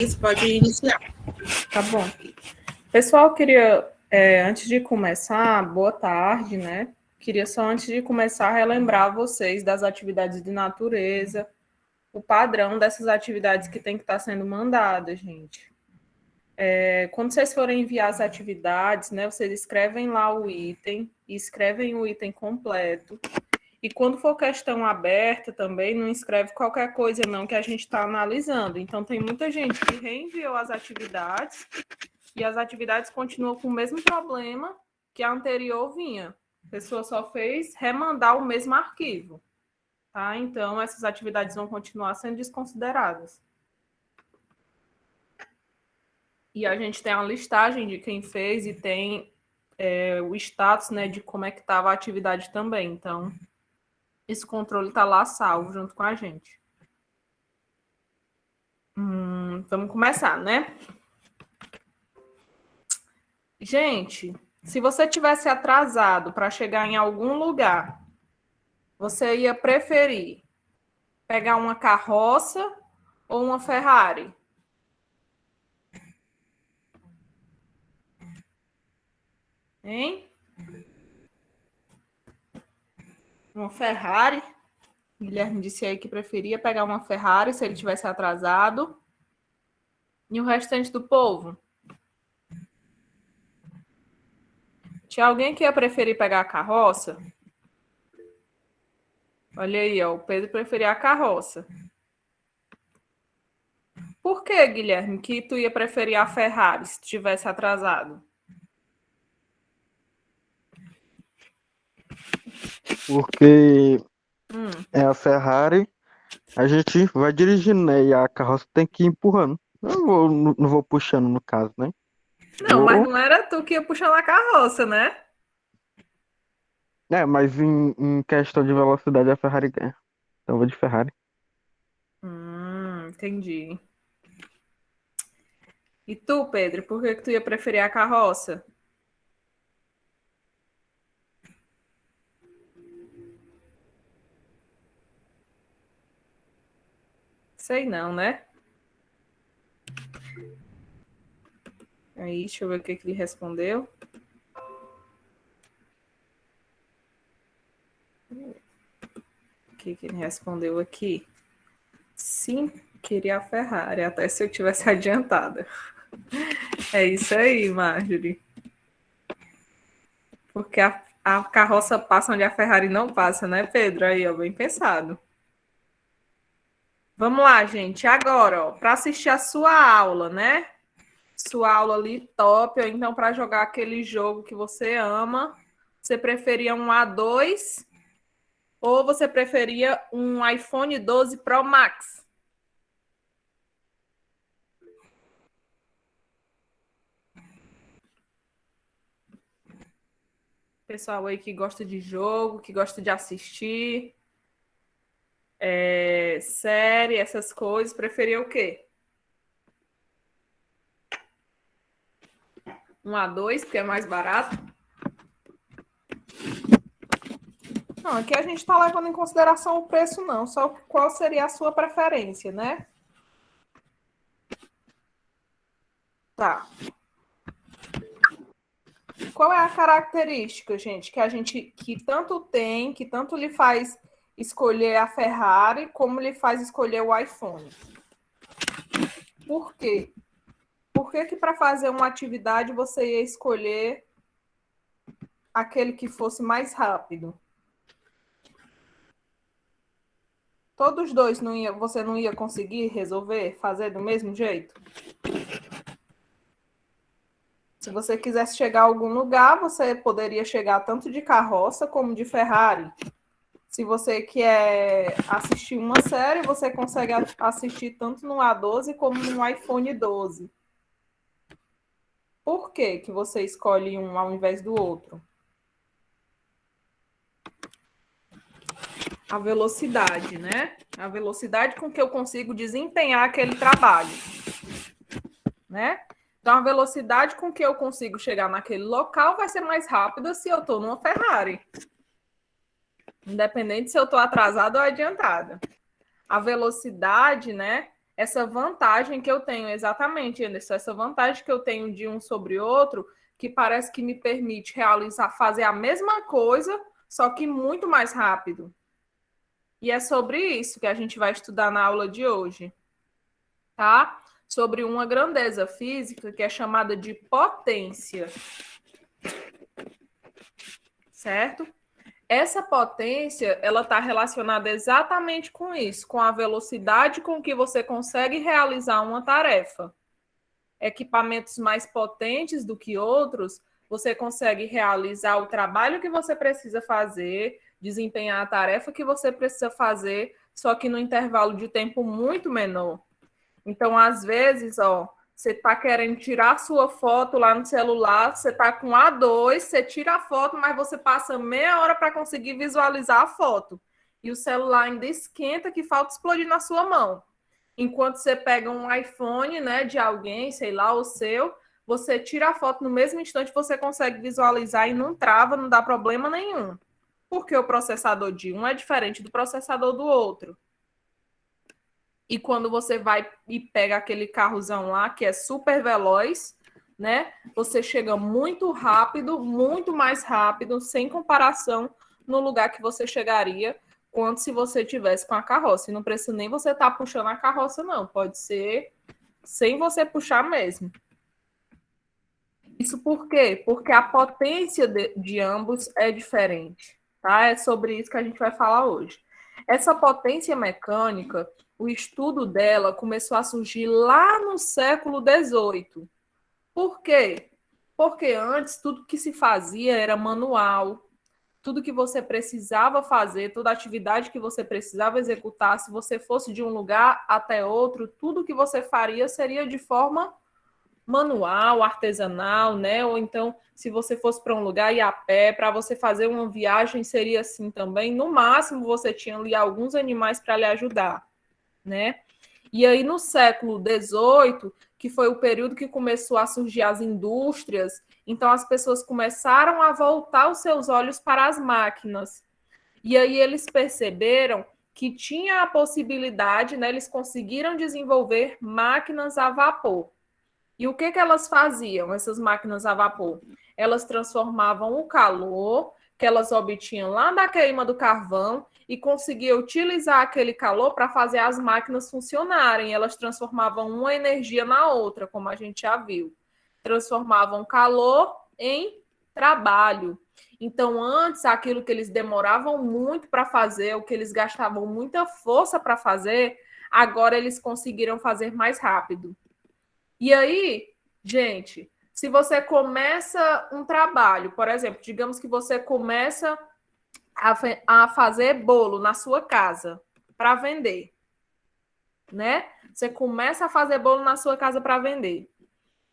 Isso pode iniciar. Tá bom. Pessoal, queria, antes de começar, boa tarde, né? Queria só, antes de começar, relembrar vocês das atividades de natureza, o padrão dessas atividades que tem que estar sendo mandadas, gente. Quando vocês forem enviar as atividades, né, vocês escrevem lá o item, e escrevem o item completo. E quando for questão aberta também, não escreve qualquer coisa não que a gente está analisando. Então, tem muita gente que reenviou as atividades e as atividades continuam com o mesmo problema que a anterior vinha. A pessoa só fez remandar o mesmo arquivo. Tá? Então, essas atividades vão continuar sendo desconsideradas. E a gente tem a listagem de quem fez e tem o status, né, de como é que estava a atividade também. Então, esse controle está lá salvo junto com a gente. Vamos começar, né? Gente, se você tivesse atrasado para chegar em algum lugar, você ia preferir pegar uma carroça ou uma Ferrari? Hein? Uma Ferrari? Guilherme disse aí que preferia pegar uma Ferrari se ele tivesse atrasado. E o restante do povo? Tinha alguém que ia preferir pegar a carroça? Olha aí, ó, o Pedro preferia a carroça. Por que, Guilherme, que tu ia preferir a Ferrari se tivesse atrasado? Porque é a Ferrari, a gente vai dirigindo, né? E a carroça tem que ir empurrando. Eu não vou puxando, no caso, né? Não, mas não era tu que ia puxando a carroça, né? Mas em questão de velocidade a Ferrari ganha. Então eu vou de Ferrari. Entendi. E tu, Pedro, por que tu ia preferir a carroça? Sei não, né? Aí, deixa eu ver o que ele respondeu. O que ele respondeu aqui? Sim, queria a Ferrari, até se eu tivesse adiantada. É isso aí, Marjorie. Porque a carroça passa onde a Ferrari não passa, né, Pedro? Aí, ó, bem pensado. Vamos lá, gente. Agora, ó, para assistir a sua aula, né? Sua aula ali top, ou então para jogar aquele jogo que você ama, você preferia um A2 ou você preferia um iPhone 12 Pro Max? Pessoal aí que gosta de jogo, que gosta de assistir, série, essas coisas, preferia o quê? Um A2, porque é mais barato? Não, aqui a gente está levando em consideração o preço, não. Só qual seria a sua preferência, né? Tá. Qual é a característica, gente, que tanto tem, que tanto lhe faz escolher a Ferrari, como lhe faz escolher o iPhone? Por quê? Por que para fazer uma atividade você ia escolher aquele que fosse mais rápido? Todos os dois você não ia conseguir resolver, fazer do mesmo jeito? Se você quisesse chegar a algum lugar, você poderia chegar tanto de carroça como de Ferrari. Se você quer assistir uma série, você consegue assistir tanto no A12 como no iPhone 12. Por que que você escolhe um ao invés do outro? A velocidade, né? A velocidade com que eu consigo desempenhar aquele trabalho, né? Então, a velocidade com que eu consigo chegar naquele local vai ser mais rápida se eu estou numa Ferrari. Independente se eu estou atrasada ou adiantada. A velocidade, né, essa vantagem que eu tenho, exatamente, Anderson, essa vantagem que eu tenho de um sobre outro, que parece que me permite realizar, fazer a mesma coisa, só que muito mais rápido. E é sobre isso que a gente vai estudar na aula de hoje, tá? Sobre uma grandeza física que é chamada de potência, certo? Essa potência, ela está relacionada exatamente com isso, com a velocidade com que você consegue realizar uma tarefa. Equipamentos mais potentes do que outros, você consegue realizar o trabalho que você precisa fazer, desempenhar a tarefa que você precisa fazer, só que no intervalo de tempo muito menor. Então, às vezes, você está querendo tirar a sua foto lá no celular, você está com A2, você tira a foto, mas você passa meia hora para conseguir visualizar a foto. E o celular ainda esquenta que falta explodir na sua mão. Enquanto você pega um iPhone, né, de alguém, sei lá, o seu, você tira a foto no mesmo instante, você consegue visualizar e não trava, não dá problema nenhum. Porque o processador de um é diferente do processador do outro. E quando você vai e pega aquele carrozão lá, que é super veloz, né? Você chega muito rápido, muito mais rápido, sem comparação no lugar que você chegaria quanto se você tivesse com a carroça. E não precisa nem você estar puxando a carroça, não. Pode ser sem você puxar mesmo. Isso por quê? Porque a potência de ambos é diferente, tá? É sobre isso que a gente vai falar hoje. Essa potência mecânica, o estudo dela começou a surgir lá no século XVIII. Por quê? Porque antes tudo que se fazia era manual, tudo que você precisava fazer, toda atividade que você precisava executar, se você fosse de um lugar até outro, tudo que você faria seria de forma manual, artesanal, né? Ou então, se você fosse para um lugar e a pé, para você fazer uma viagem, seria assim também. No máximo, você tinha ali alguns animais para lhe ajudar, né? E aí, no século XVIII, que foi o período que começou a surgir as indústrias, então as pessoas começaram a voltar os seus olhos para as máquinas. E aí eles perceberam que tinha a possibilidade, né? Eles conseguiram desenvolver máquinas a vapor. E o que elas faziam, essas máquinas a vapor? Elas transformavam o calor que elas obtinham lá da queima do carvão e conseguiam utilizar aquele calor para fazer as máquinas funcionarem. Elas transformavam uma energia na outra, como a gente já viu. Transformavam calor em trabalho. Então, antes, aquilo que eles demoravam muito para fazer, o que eles gastavam muita força para fazer, agora eles conseguiram fazer mais rápido. E aí, gente, se você começa um trabalho, por exemplo, digamos que você começa a fazer bolo na sua casa para vender, né? Você começa a fazer bolo na sua casa para vender.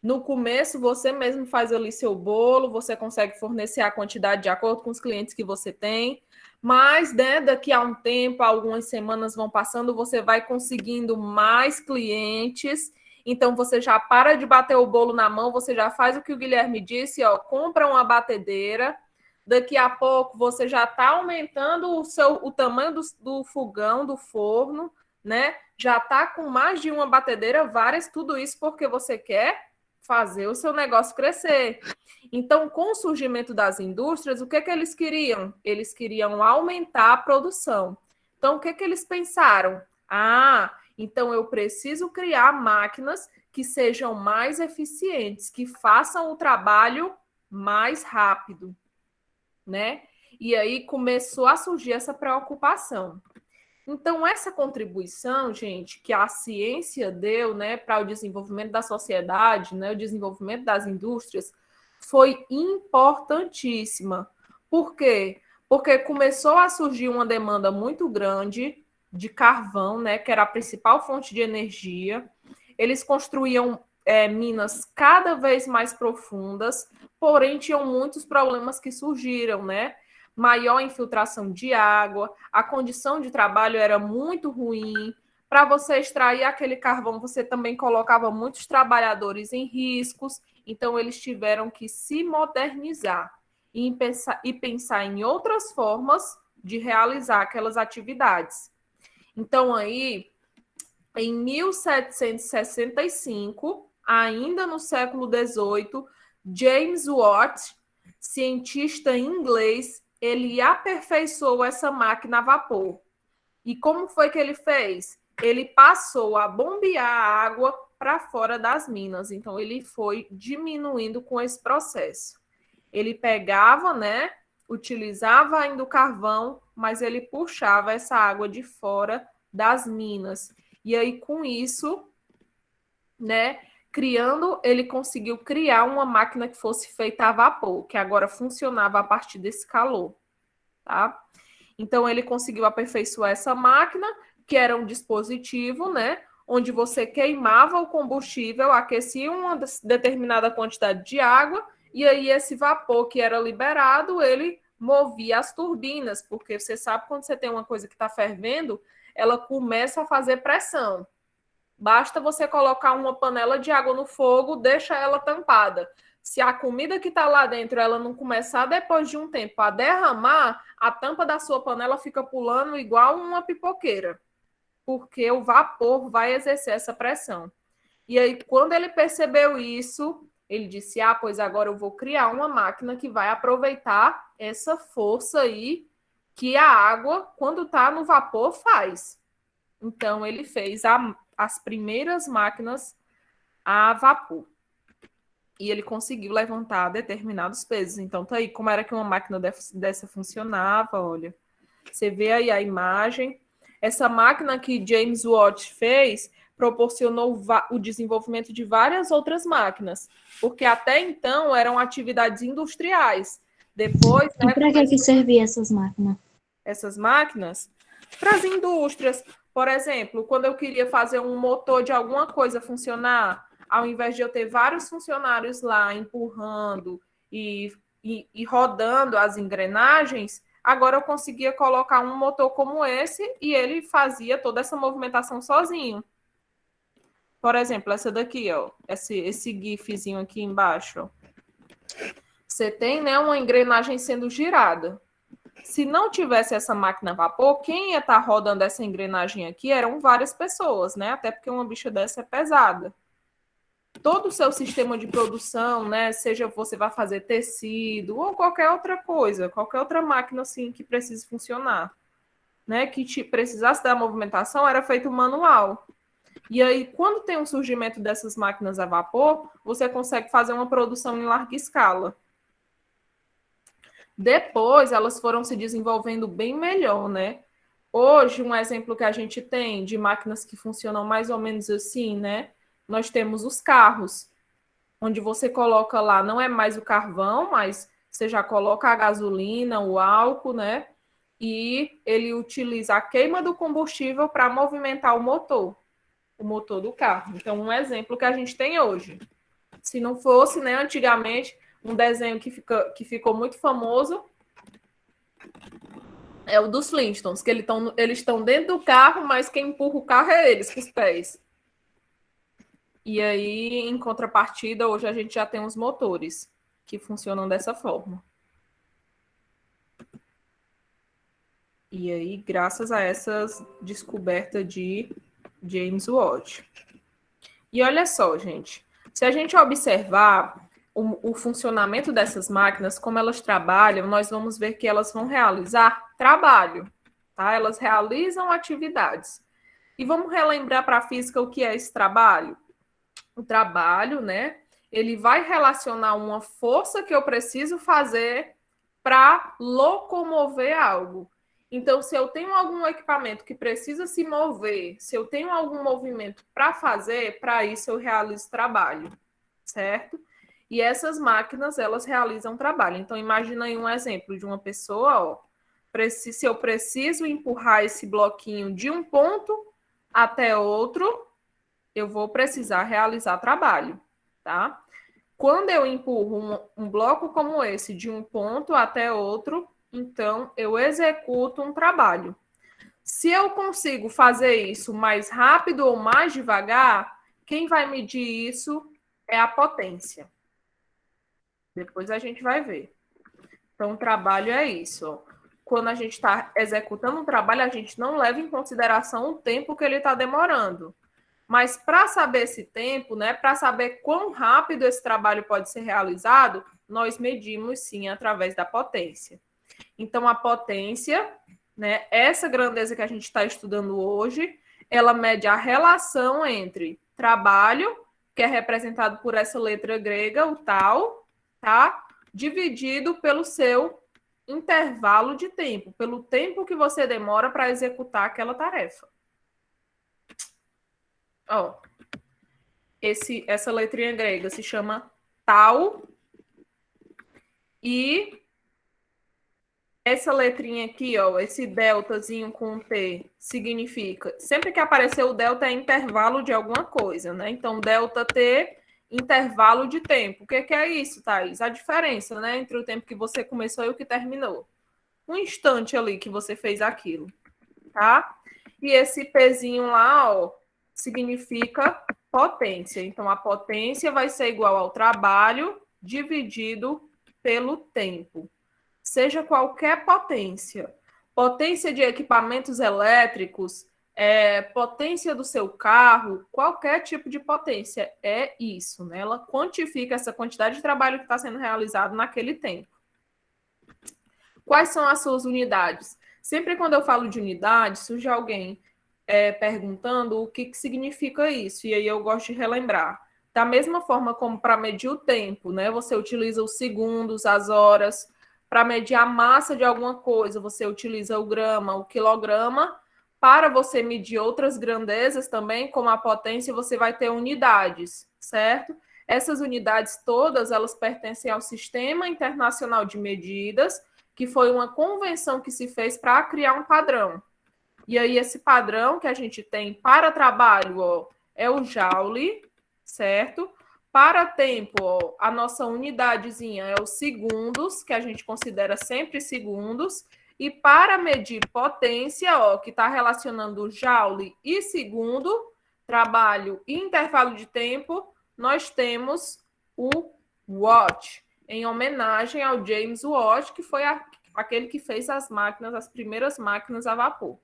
No começo, você mesmo faz ali seu bolo, você consegue fornecer a quantidade de acordo com os clientes que você tem, mas, né, daqui a um tempo, algumas semanas vão passando, você vai conseguindo mais clientes, então você já para de bater o bolo na mão, você já faz o que o Guilherme disse, compra uma batedeira, daqui a pouco você já está aumentando o tamanho do fogão, do forno, né? Já está com mais de uma batedeira, várias, tudo isso porque você quer fazer o seu negócio crescer. Então, com o surgimento das indústrias, o que eles queriam? Eles queriam aumentar a produção. Então, o que eles pensaram? Então eu preciso criar máquinas que sejam mais eficientes, que façam o trabalho mais rápido, né? E aí começou a surgir essa preocupação. Então, essa contribuição, gente, que a ciência deu, né, para o desenvolvimento da sociedade, né, o desenvolvimento das indústrias, foi importantíssima. Por quê? Porque começou a surgir uma demanda muito grande de carvão, né, que era a principal fonte de energia. Eles construíam minas cada vez mais profundas, porém tinham muitos problemas que surgiram, né? Maior infiltração de água, a condição de trabalho era muito ruim. Para você extrair aquele carvão, você também colocava muitos trabalhadores em riscos, então eles tiveram que se modernizar e pensar em outras formas de realizar aquelas atividades. Então, aí, Em 1765, ainda no século XVIII, James Watt, cientista inglês, ele aperfeiçoou essa máquina a vapor. E como foi que ele fez? Ele passou a bombear a água para fora das minas. Então, ele foi diminuindo com esse processo. Ele pegava, né? Utilizava ainda o carvão, mas ele puxava essa água de fora das minas. E aí, com isso, né? Ele conseguiu criar uma máquina que fosse feita a vapor, que agora funcionava a partir desse calor, tá? Então, ele conseguiu aperfeiçoar essa máquina, que era um dispositivo, né? Onde você queimava o combustível, aquecia uma determinada quantidade de água, e aí esse vapor que era liberado, ele movia as turbinas, porque você sabe quando você tem uma coisa que está fervendo, ela começa a fazer pressão. Basta você colocar uma panela de água no fogo, deixa ela tampada. Se a comida que está lá dentro ela não começar depois de um tempo a derramar, a tampa da sua panela fica pulando igual uma pipoqueira, porque o vapor vai exercer essa pressão. E aí, quando ele percebeu isso, ele disse: ah, pois agora eu vou criar uma máquina que vai aproveitar essa força aí que a água, quando está no vapor, faz. Então, ele fez as primeiras máquinas a vapor. E ele conseguiu levantar determinados pesos. Então, tá aí como era que uma máquina dessa funcionava, olha. Você vê aí a imagem. Essa máquina que James Watt fez proporcionou o desenvolvimento de várias outras máquinas, porque até então eram atividades industriais. Depois, né, e para que servia essas máquinas? Para as indústrias. Por exemplo, quando eu queria fazer um motor de alguma coisa funcionar, ao invés de eu ter vários funcionários lá empurrando e rodando as engrenagens, agora eu conseguia colocar um motor como esse e ele fazia toda essa movimentação sozinho. Por exemplo, essa daqui, ó, esse gifzinho aqui embaixo. Você tem, né, uma engrenagem sendo girada. Se não tivesse essa máquina a vapor, quem ia estar rodando essa engrenagem aqui eram várias pessoas, né? Até porque uma bicha dessa é pesada. Todo o seu sistema de produção, né? Seja você vai fazer tecido ou qualquer outra coisa, qualquer outra máquina assim que precise funcionar, né? Que precisasse da movimentação, era feito manual. E aí, quando tem um surgimento dessas máquinas a vapor, você consegue fazer uma produção em larga escala. Depois, elas foram se desenvolvendo bem melhor, né? Hoje, um exemplo que a gente tem de máquinas que funcionam mais ou menos assim, né? Nós temos os carros, onde você coloca lá, não é mais o carvão, mas você já coloca a gasolina, o álcool, né? E ele utiliza a queima do combustível para movimentar o motor do carro. Então, um exemplo que a gente tem hoje. Se não fosse, né, antigamente, um desenho que ficou muito famoso é o dos Flintstones, que eles estão dentro do carro, mas quem empurra o carro é eles, com os pés. E aí, em contrapartida, hoje a gente já tem os motores que funcionam dessa forma. E aí, graças a essas descobertas de James Watt. E olha só, gente, se a gente observar o funcionamento dessas máquinas, como elas trabalham, nós vamos ver que elas vão realizar trabalho, tá? Elas realizam atividades. E vamos relembrar para a física o que é esse trabalho? O trabalho, né? Ele vai relacionar uma força que eu preciso fazer para locomover algo. Então, se eu tenho algum equipamento que precisa se mover, se eu tenho algum movimento para fazer, para isso eu realizo trabalho, certo? E essas máquinas, elas realizam trabalho. Então, imagina aí um exemplo de uma pessoa, ó, se eu preciso empurrar esse bloquinho de um ponto até outro, eu vou precisar realizar trabalho, tá? Quando eu empurro um bloco como esse de um ponto até outro, então eu executo um trabalho. Se eu consigo fazer isso mais rápido ou mais devagar, quem vai medir isso é a potência. Depois a gente vai ver. Então, o trabalho é isso. Ó. quando a gente está executando um trabalho, a gente não leva em consideração o tempo que ele está demorando. Mas para saber esse tempo, né, para saber quão rápido esse trabalho pode ser realizado, nós medimos sim através da potência. Então, a potência, né, essa grandeza que a gente está estudando hoje, ela mede a relação entre trabalho, que é representado por essa letra grega, o tal, tá? Dividido pelo seu intervalo de tempo, pelo tempo que você demora para executar aquela tarefa. Ó, essa letrinha grega se chama tal e essa letrinha aqui, ó, esse deltazinho com T, significa... Sempre que aparecer o delta é intervalo de alguma coisa, né? Então, delta T, intervalo de tempo. O que é isso, Thaís? A diferença, né? Entre o tempo que você começou e o que terminou. Um instante ali que você fez aquilo, tá? E esse Pzinho lá, ó, significa potência. Então, a potência vai ser igual ao trabalho dividido pelo tempo. Seja qualquer potência. Potência de equipamentos elétricos, potência do seu carro, qualquer tipo de potência. É isso, né? Ela quantifica essa quantidade de trabalho que está sendo realizado naquele tempo. Quais são as suas unidades? Sempre quando eu falo de unidade, surge alguém perguntando o que significa isso. E aí eu gosto de relembrar. Da mesma forma como para medir o tempo, né? Você utiliza os segundos, as horas. Para medir a massa de alguma coisa, você utiliza o grama, o quilograma. Para você medir outras grandezas também, como a potência, você vai ter unidades, certo? Essas unidades todas, elas pertencem ao Sistema Internacional de Medidas, que foi uma convenção que se fez para criar um padrão. E aí, esse padrão que a gente tem para trabalho, ó, é o Joule, certo? Para tempo, ó, a nossa unidadezinha é os segundos, que a gente considera sempre segundos. E para medir potência, ó, que está relacionando Joule e segundo, trabalho e intervalo de tempo, nós temos o Watt, em homenagem ao James Watt, que foi aquele que fez as máquinas, as primeiras máquinas a vapor,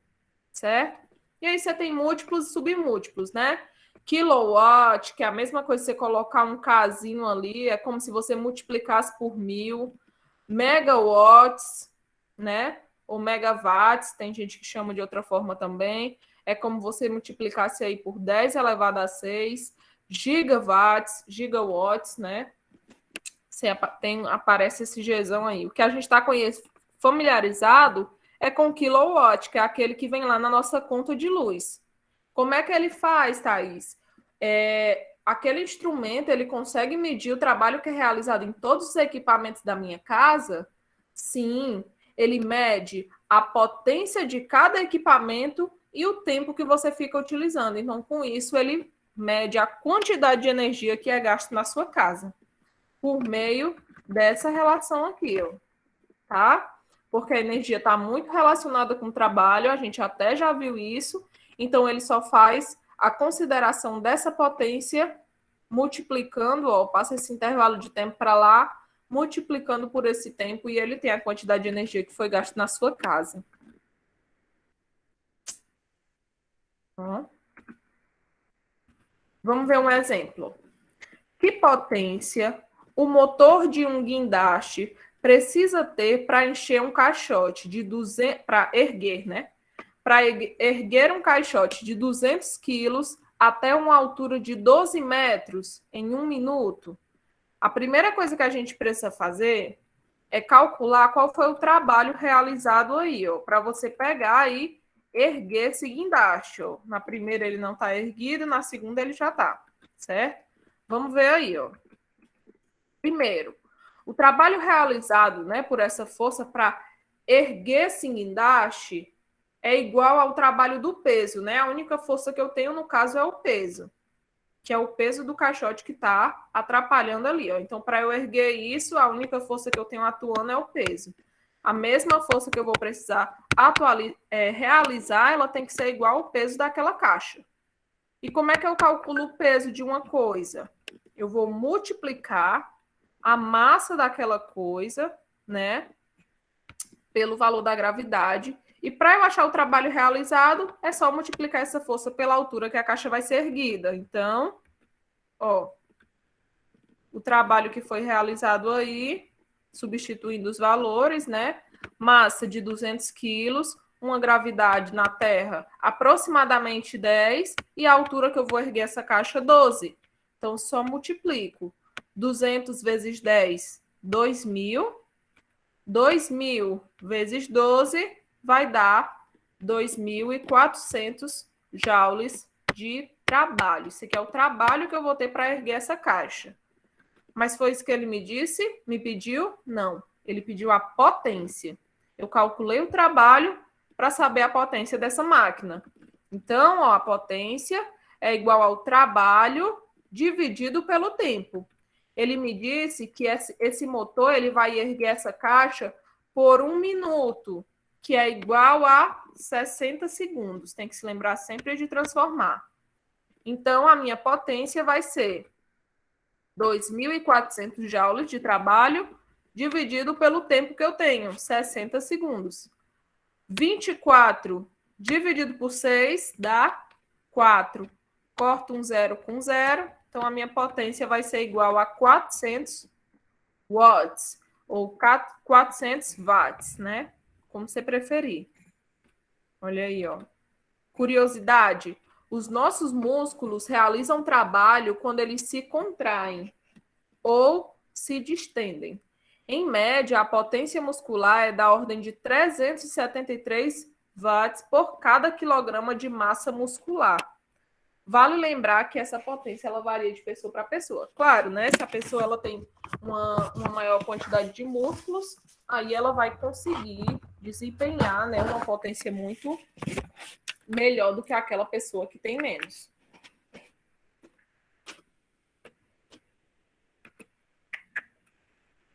certo? E aí você tem múltiplos e submúltiplos, né? Kilowatt, que é a mesma coisa que você colocar um casinho ali, é como se você multiplicasse por 1000. Megawatts, né? Ou megawatts, tem gente que chama de outra forma também. É como você multiplicasse aí por 10 elevado a 6. Gigawatts, gigawatts, né? Aparece esse Gzão aí. O que a gente está familiarizado é com kilowatt, que é aquele que vem lá na nossa conta de luz. Como é que ele faz, Thaís? Aquele instrumento, ele consegue medir o trabalho que é realizado em todos os equipamentos da minha casa? Sim, ele mede a potência de cada equipamento e o tempo que você fica utilizando. Então, com isso, ele mede a quantidade de energia que é gasto na sua casa, por meio dessa relação aqui, ó, tá? Porque a energia está muito relacionada com o trabalho, a gente até já viu isso, então ele só faz a consideração dessa potência multiplicando, ó, passa esse intervalo de tempo para lá, multiplicando por esse tempo e ele tem a quantidade de energia que foi gasta na sua casa. Vamos ver um exemplo. Que potência o motor de um guindaste precisa ter para encher um caixote de 200, para erguer, né? Para erguer um caixote de 200 quilos até uma altura de 12 metros em 1 minuto? A primeira coisa que a gente precisa fazer é calcular qual foi o trabalho realizado aí, ó, para você pegar e erguer esse guindaste. Ó. Na primeira ele não está erguido, na segunda ele já está, certo? Vamos ver aí, ó. Primeiro, o trabalho realizado, né, por essa força para erguer esse guindaste é igual ao trabalho do peso, né? A única força que eu tenho no caso é o peso, que é o peso do caixote que está atrapalhando ali, ó. Então, para eu erguer isso, a única força que eu tenho atuando é o peso. A mesma força que eu vou precisar realizar, ela tem que ser igual ao peso daquela caixa. E como é que eu calculo o peso de uma coisa? Eu vou multiplicar a massa daquela coisa, né, pelo valor da gravidade. E para eu achar o trabalho realizado, é só multiplicar essa força pela altura que a caixa vai ser erguida. Então, ó, o trabalho que foi realizado aí, substituindo os valores, né? Massa de 200 quilos, uma gravidade na Terra aproximadamente 10 e a altura que eu vou erguer essa caixa 12. Então, só multiplico. 200 vezes 10, 2.000. 2.000 vezes 12 vai dar 2.400 joules de trabalho. Esse aqui é o trabalho que eu vou ter para erguer essa caixa. Mas foi isso que ele me disse? Me pediu? Não. Ele pediu a potência. Eu calculei o trabalho para saber a potência dessa máquina. Então, ó, a potência é igual ao trabalho dividido pelo tempo. Ele me disse que esse motor ele vai erguer essa caixa por 1 minuto, que é igual a 60 segundos. Tem que se lembrar sempre de transformar. Então, a minha potência vai ser 2.400 joules de trabalho dividido pelo tempo que eu tenho, 60 segundos. 24 dividido por 6 dá 4. Corto um zero com zero. Então, a minha potência vai ser igual a 400 watts ou 400 watts, né? Como você preferir. Olha aí, ó. Curiosidade, os nossos músculos realizam trabalho quando eles se contraem ou se distendem. Em média, a potência muscular é da ordem de 373 watts por cada quilograma de massa muscular. Vale lembrar que essa potência ela varia de pessoa para pessoa. Claro, né? Se a pessoa ela tem uma maior quantidade de músculos, aí ela vai conseguir desempenhar, né, uma potência muito melhor do que aquela pessoa que tem menos.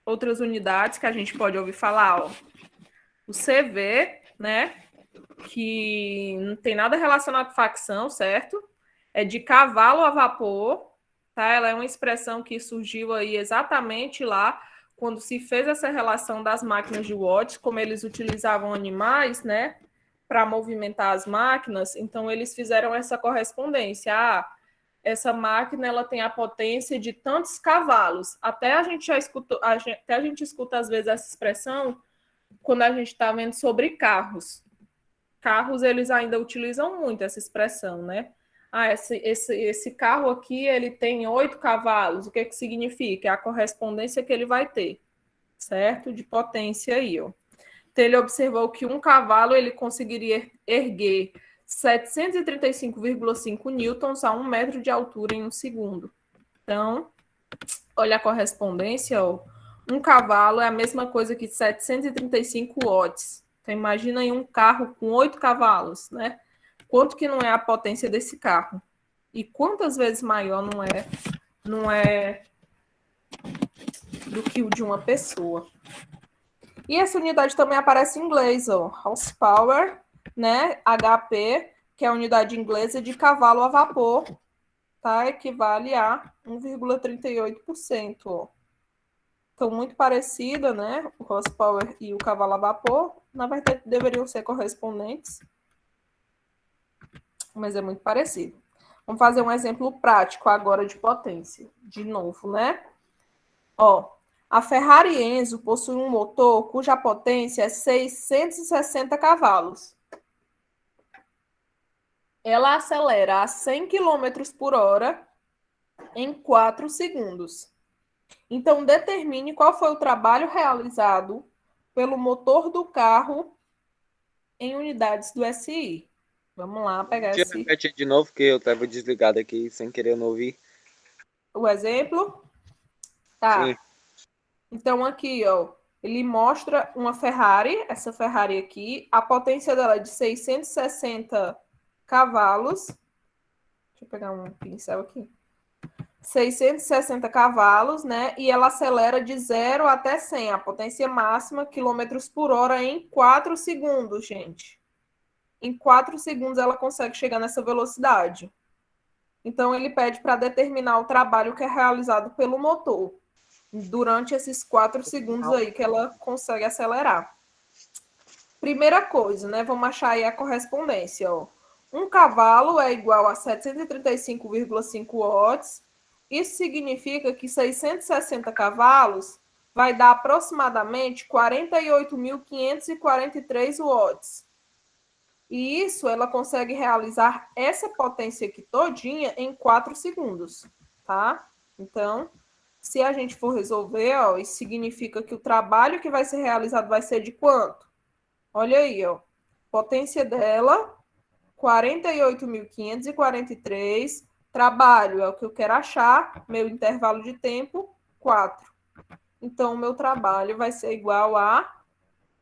Outras unidades que a gente pode ouvir falar, ó. O CV, né? Que não tem nada relacionado com facção, certo? É de cavalo a vapor, tá? Ela é uma expressão que surgiu aí exatamente lá quando se fez essa relação das máquinas de Watt, como eles utilizavam animais, né, para movimentar as máquinas, então eles fizeram essa correspondência. Ah, essa máquina ela tem a potência de tantos cavalos. Até a gente já escutou, até a gente escuta às vezes essa expressão quando a gente está vendo sobre carros. Carros, eles ainda utilizam muito essa expressão, né? Ah, esse carro aqui, ele tem 8 cavalos. O que que significa? É a correspondência que ele vai ter, certo? De potência aí, ó. Então, ele observou que um cavalo, ele conseguiria erguer 735,5 newtons a 1 metro de altura em 1 segundo. Então, olha a correspondência, ó. Um cavalo é a mesma coisa que 735 watts. Então, imagina aí um carro com 8 cavalos, né? Quanto que não é a potência desse carro? E quantas vezes maior não é do que o de uma pessoa? E essa unidade também aparece em inglês, ó. Horsepower, né? HP, que é a unidade inglesa de cavalo a vapor, tá? Equivale a 1,38%, ó. Então, muito parecida, né? O horsepower e o cavalo a vapor, na verdade, deveriam ser correspondentes, mas é muito parecido. Vamos fazer um exemplo prático agora de potência. De novo, né? Ó, a Ferrari Enzo possui um motor cuja potência é 660 cavalos. Ela acelera a 100 km por hora em 4 segundos. Então, determine qual foi o trabalho realizado pelo motor do carro em unidades do SI. Vamos lá pegar esse... Repete de novo, que eu estava desligado aqui, sem querer não ouvir. O exemplo? Tá. Sim. Então, aqui, ó, ele mostra uma Ferrari, essa Ferrari aqui, a potência dela é de 660 cavalos. Deixa eu pegar um pincel aqui. 660 cavalos, né? E ela acelera de 0 até 100, a potência máxima, quilômetros por hora, em 4 segundos, gente. Em 4 segundos ela consegue chegar nessa velocidade. Então, ele pede para determinar o trabalho que é realizado pelo motor durante esses 4 segundos aí que ela consegue acelerar. Primeira coisa, né? Vamos achar aí a correspondência, ó. Um cavalo é igual a 735,5 watts. Isso significa que 660 cavalos vai dar aproximadamente 48.543 watts. E isso ela consegue realizar essa potência aqui todinha em 4 segundos, tá? Então, se a gente for resolver, ó, isso significa que o trabalho que vai ser realizado vai ser de quanto? Olha aí, ó. Potência dela, 48.543. Trabalho é o que eu quero achar. Meu intervalo de tempo, 4. Então, o meu trabalho vai ser igual a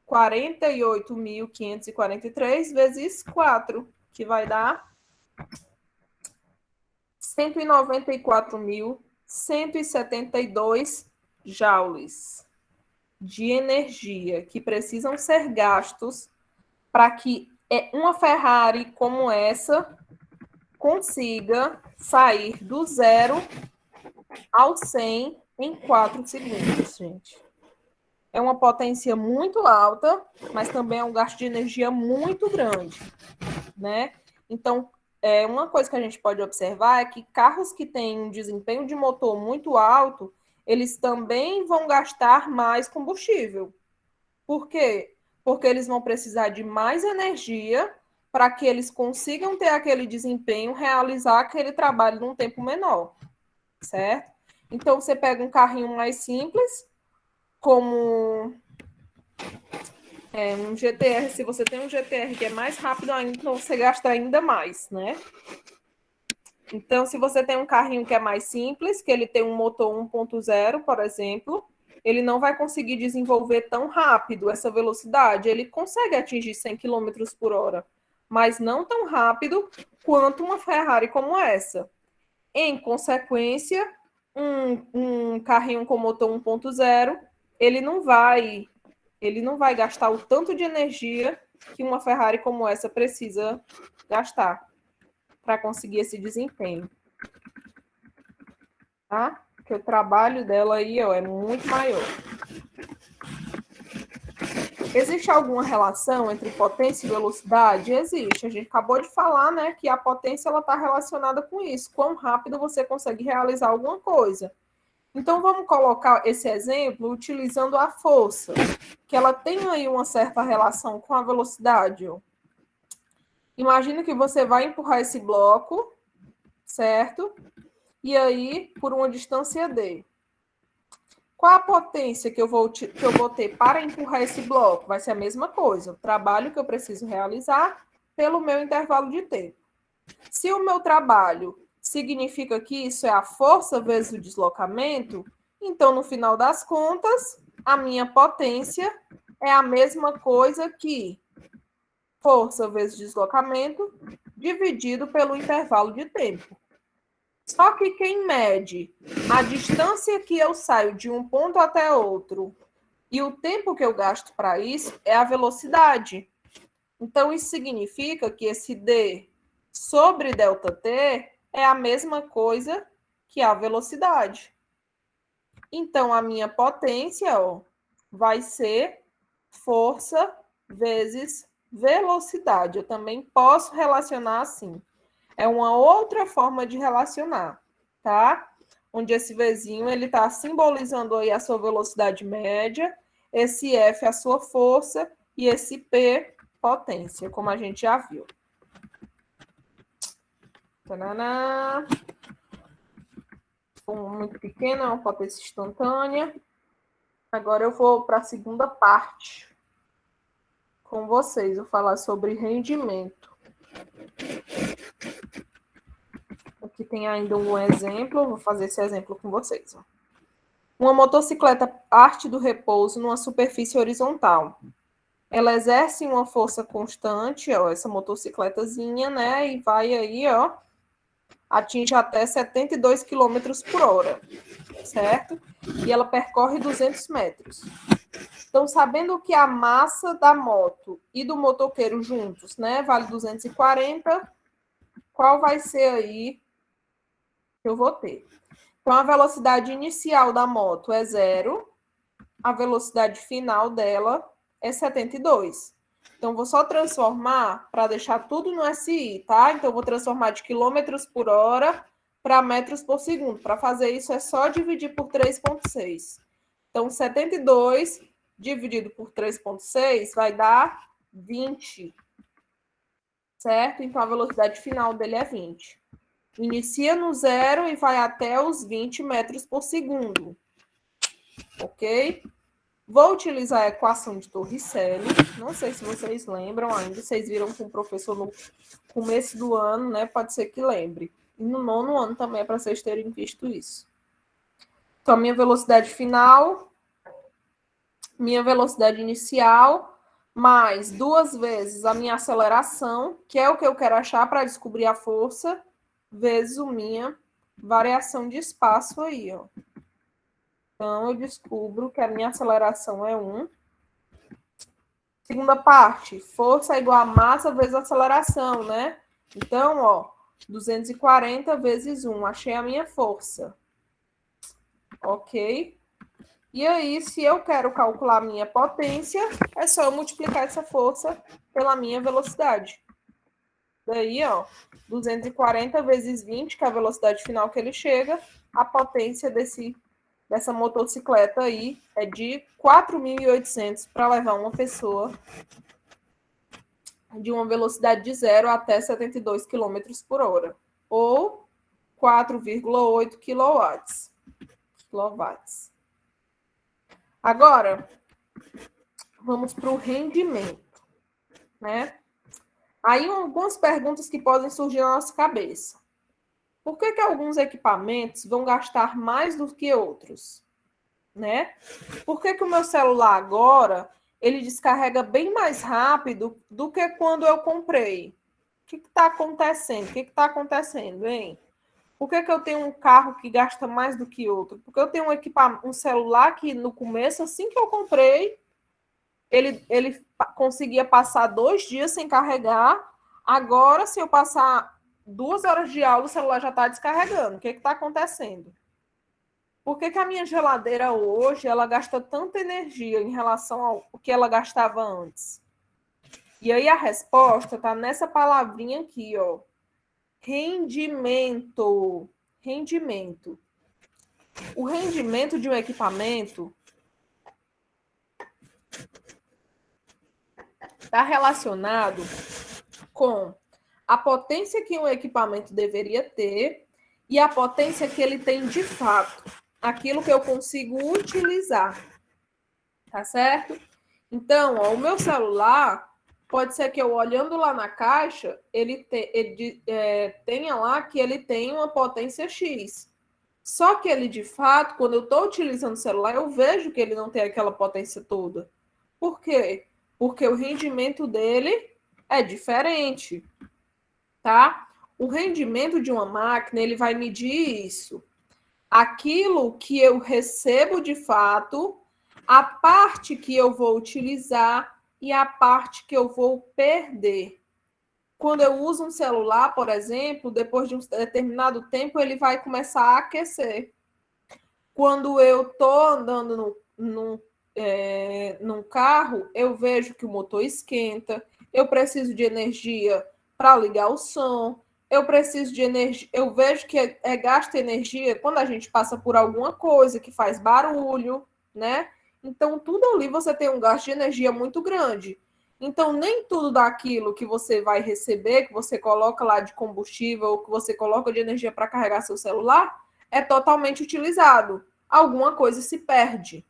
48.543 vezes 4, que vai dar 194.172 joules de energia que precisam ser gastos para que uma Ferrari como essa consiga sair do 0 ao 100 em 4 segundos, gente. É uma potência muito alta, mas também é um gasto de energia muito grande, né? Então, uma coisa que a gente pode observar é que carros que têm um desempenho de motor muito alto, eles também vão gastar mais combustível. Por quê? Porque eles vão precisar de mais energia para que eles consigam ter aquele desempenho, realizar aquele trabalho num tempo menor, certo? Então, você pega um carrinho mais simples, como um GTR, se você tem um GTR que é mais rápido ainda, então você gasta ainda mais, né? Então, se você tem um carrinho que é mais simples, que ele tem um motor 1.0, por exemplo, ele não vai conseguir desenvolver tão rápido essa velocidade. Ele consegue atingir 100 km por hora, mas não tão rápido quanto uma Ferrari como essa. Em consequência, um carrinho com motor 1.0, ele não vai gastar o tanto de energia que uma Ferrari como essa precisa gastar para conseguir esse desempenho. Tá? Porque o trabalho dela aí, ó, é muito maior. Existe alguma relação entre potência e velocidade? Existe. A gente acabou de falar, né, que a potência ela está relacionada com isso. Quão rápido você consegue realizar alguma coisa. Então, vamos colocar esse exemplo utilizando a força, que ela tem aí uma certa relação com a velocidade. Ó. Imagina que você vai empurrar esse bloco, certo? E aí, por uma distância D. Qual a potência que eu vou ter para empurrar esse bloco? Vai ser a mesma coisa, o trabalho que eu preciso realizar pelo meu intervalo de tempo. Se o meu trabalho significa que isso é a força vezes o deslocamento, então, no final das contas, a minha potência é a mesma coisa que força vezes deslocamento dividido pelo intervalo de tempo. Só que quem mede a distância que eu saio de um ponto até outro e o tempo que eu gasto para isso é a velocidade. Então, isso significa que esse D sobre ΔT é a mesma coisa que a velocidade. Então, a minha potência vai ser força vezes velocidade. Eu também posso relacionar assim. É uma outra forma de relacionar, tá? Onde esse Vzinho ele está simbolizando aí a sua velocidade média, esse F a sua força e esse P potência, como a gente já viu. Tananá. Muito pequena, uma potência instantânea. Agora eu vou para a segunda parte com vocês. Vou falar sobre rendimento. Aqui tem ainda um exemplo, vou fazer esse exemplo com vocês. Ó. Uma motocicleta parte do repouso numa superfície horizontal. Ela exerce uma força constante, ó, essa motocicletazinha, né? E vai aí, ó, atinge até 72 km por hora, certo? E ela percorre 200 metros. Então, sabendo que a massa da moto e do motoqueiro juntos, né, vale 240, qual vai ser aí que eu vou ter? Então, a velocidade inicial da moto é 0, a velocidade final dela é 72. Então, vou só transformar para deixar tudo no SI, tá? Então, vou transformar de quilômetros por hora para metros por segundo. Para fazer isso, é só dividir por 3,6. Então, 72 dividido por 3,6 vai dar 20. Certo? Então, a velocidade final dele é 20. Inicia no zero e vai até os 20 metros por segundo. Ok? Vou utilizar a equação de Torricelli. Não sei se vocês lembram ainda. Vocês viram com o professor no começo do ano, né? Pode ser que lembre. E no 9º ano também é para vocês terem visto isso. Então, a minha velocidade final, minha velocidade inicial, mais 2 vezes a minha aceleração, que é o que eu quero achar para descobrir a força, vezes a minha variação de espaço aí, ó. Então, eu descubro que a minha aceleração é 1. Segunda parte, força é igual a massa vezes aceleração, né? Então, ó, 240 vezes 1, achei a minha força. Ok? E aí, se eu quero calcular a minha potência, é só eu multiplicar essa força pela minha velocidade. Daí, ó, 240 vezes 20, que é a velocidade final que ele chega, a potência dessa motocicleta aí é de 4.800 para levar uma pessoa de uma velocidade de 0 até 72 km por hora, ou 4,8 quilowatts. Agora, vamos para o rendimento, né? Aí, algumas perguntas que podem surgir na nossa cabeça. Por que alguns equipamentos vão gastar mais do que outros? Né? Por que o meu celular agora ele descarrega bem mais rápido do que quando eu comprei? O que está acontecendo? O que está acontecendo, hein? Por que eu tenho um carro que gasta mais do que outro? Porque eu tenho um celular que no começo, assim que eu comprei, ele conseguia passar 2 dias sem carregar. Agora, se eu passar 2 horas de aula, o celular já está descarregando. O que está acontecendo? Por que a minha geladeira hoje ela gasta tanta energia em relação ao que ela gastava antes? E aí a resposta está nessa palavrinha aqui, ó. Rendimento. Rendimento. O rendimento de um equipamento está relacionado com a potência que um equipamento deveria ter e a potência que ele tem de fato. Aquilo que eu consigo utilizar. Tá certo? Então, ó, o meu celular, pode ser que eu olhando lá na caixa, ele tenha lá que ele tem uma potência X. Só que ele, de fato, quando eu estou utilizando o celular, eu vejo que ele não tem aquela potência toda. Por quê? Porque o rendimento dele é diferente, tá? O rendimento de uma máquina, ele vai medir isso. Aquilo que eu recebo de fato, a parte que eu vou utilizar e a parte que eu vou perder. Quando eu uso um celular, por exemplo, depois de um determinado tempo, ele vai começar a aquecer. Quando eu estou andando num carro, eu vejo que o motor esquenta, eu preciso de energia para ligar o som, eu preciso de energia, eu vejo que gasta energia quando a gente passa por alguma coisa que faz barulho, né? Então, tudo ali você tem um gasto de energia muito grande. Então, nem tudo daquilo que você vai receber, que você coloca lá de combustível, ou que você coloca de energia para carregar seu celular, é totalmente utilizado. Alguma coisa se perde.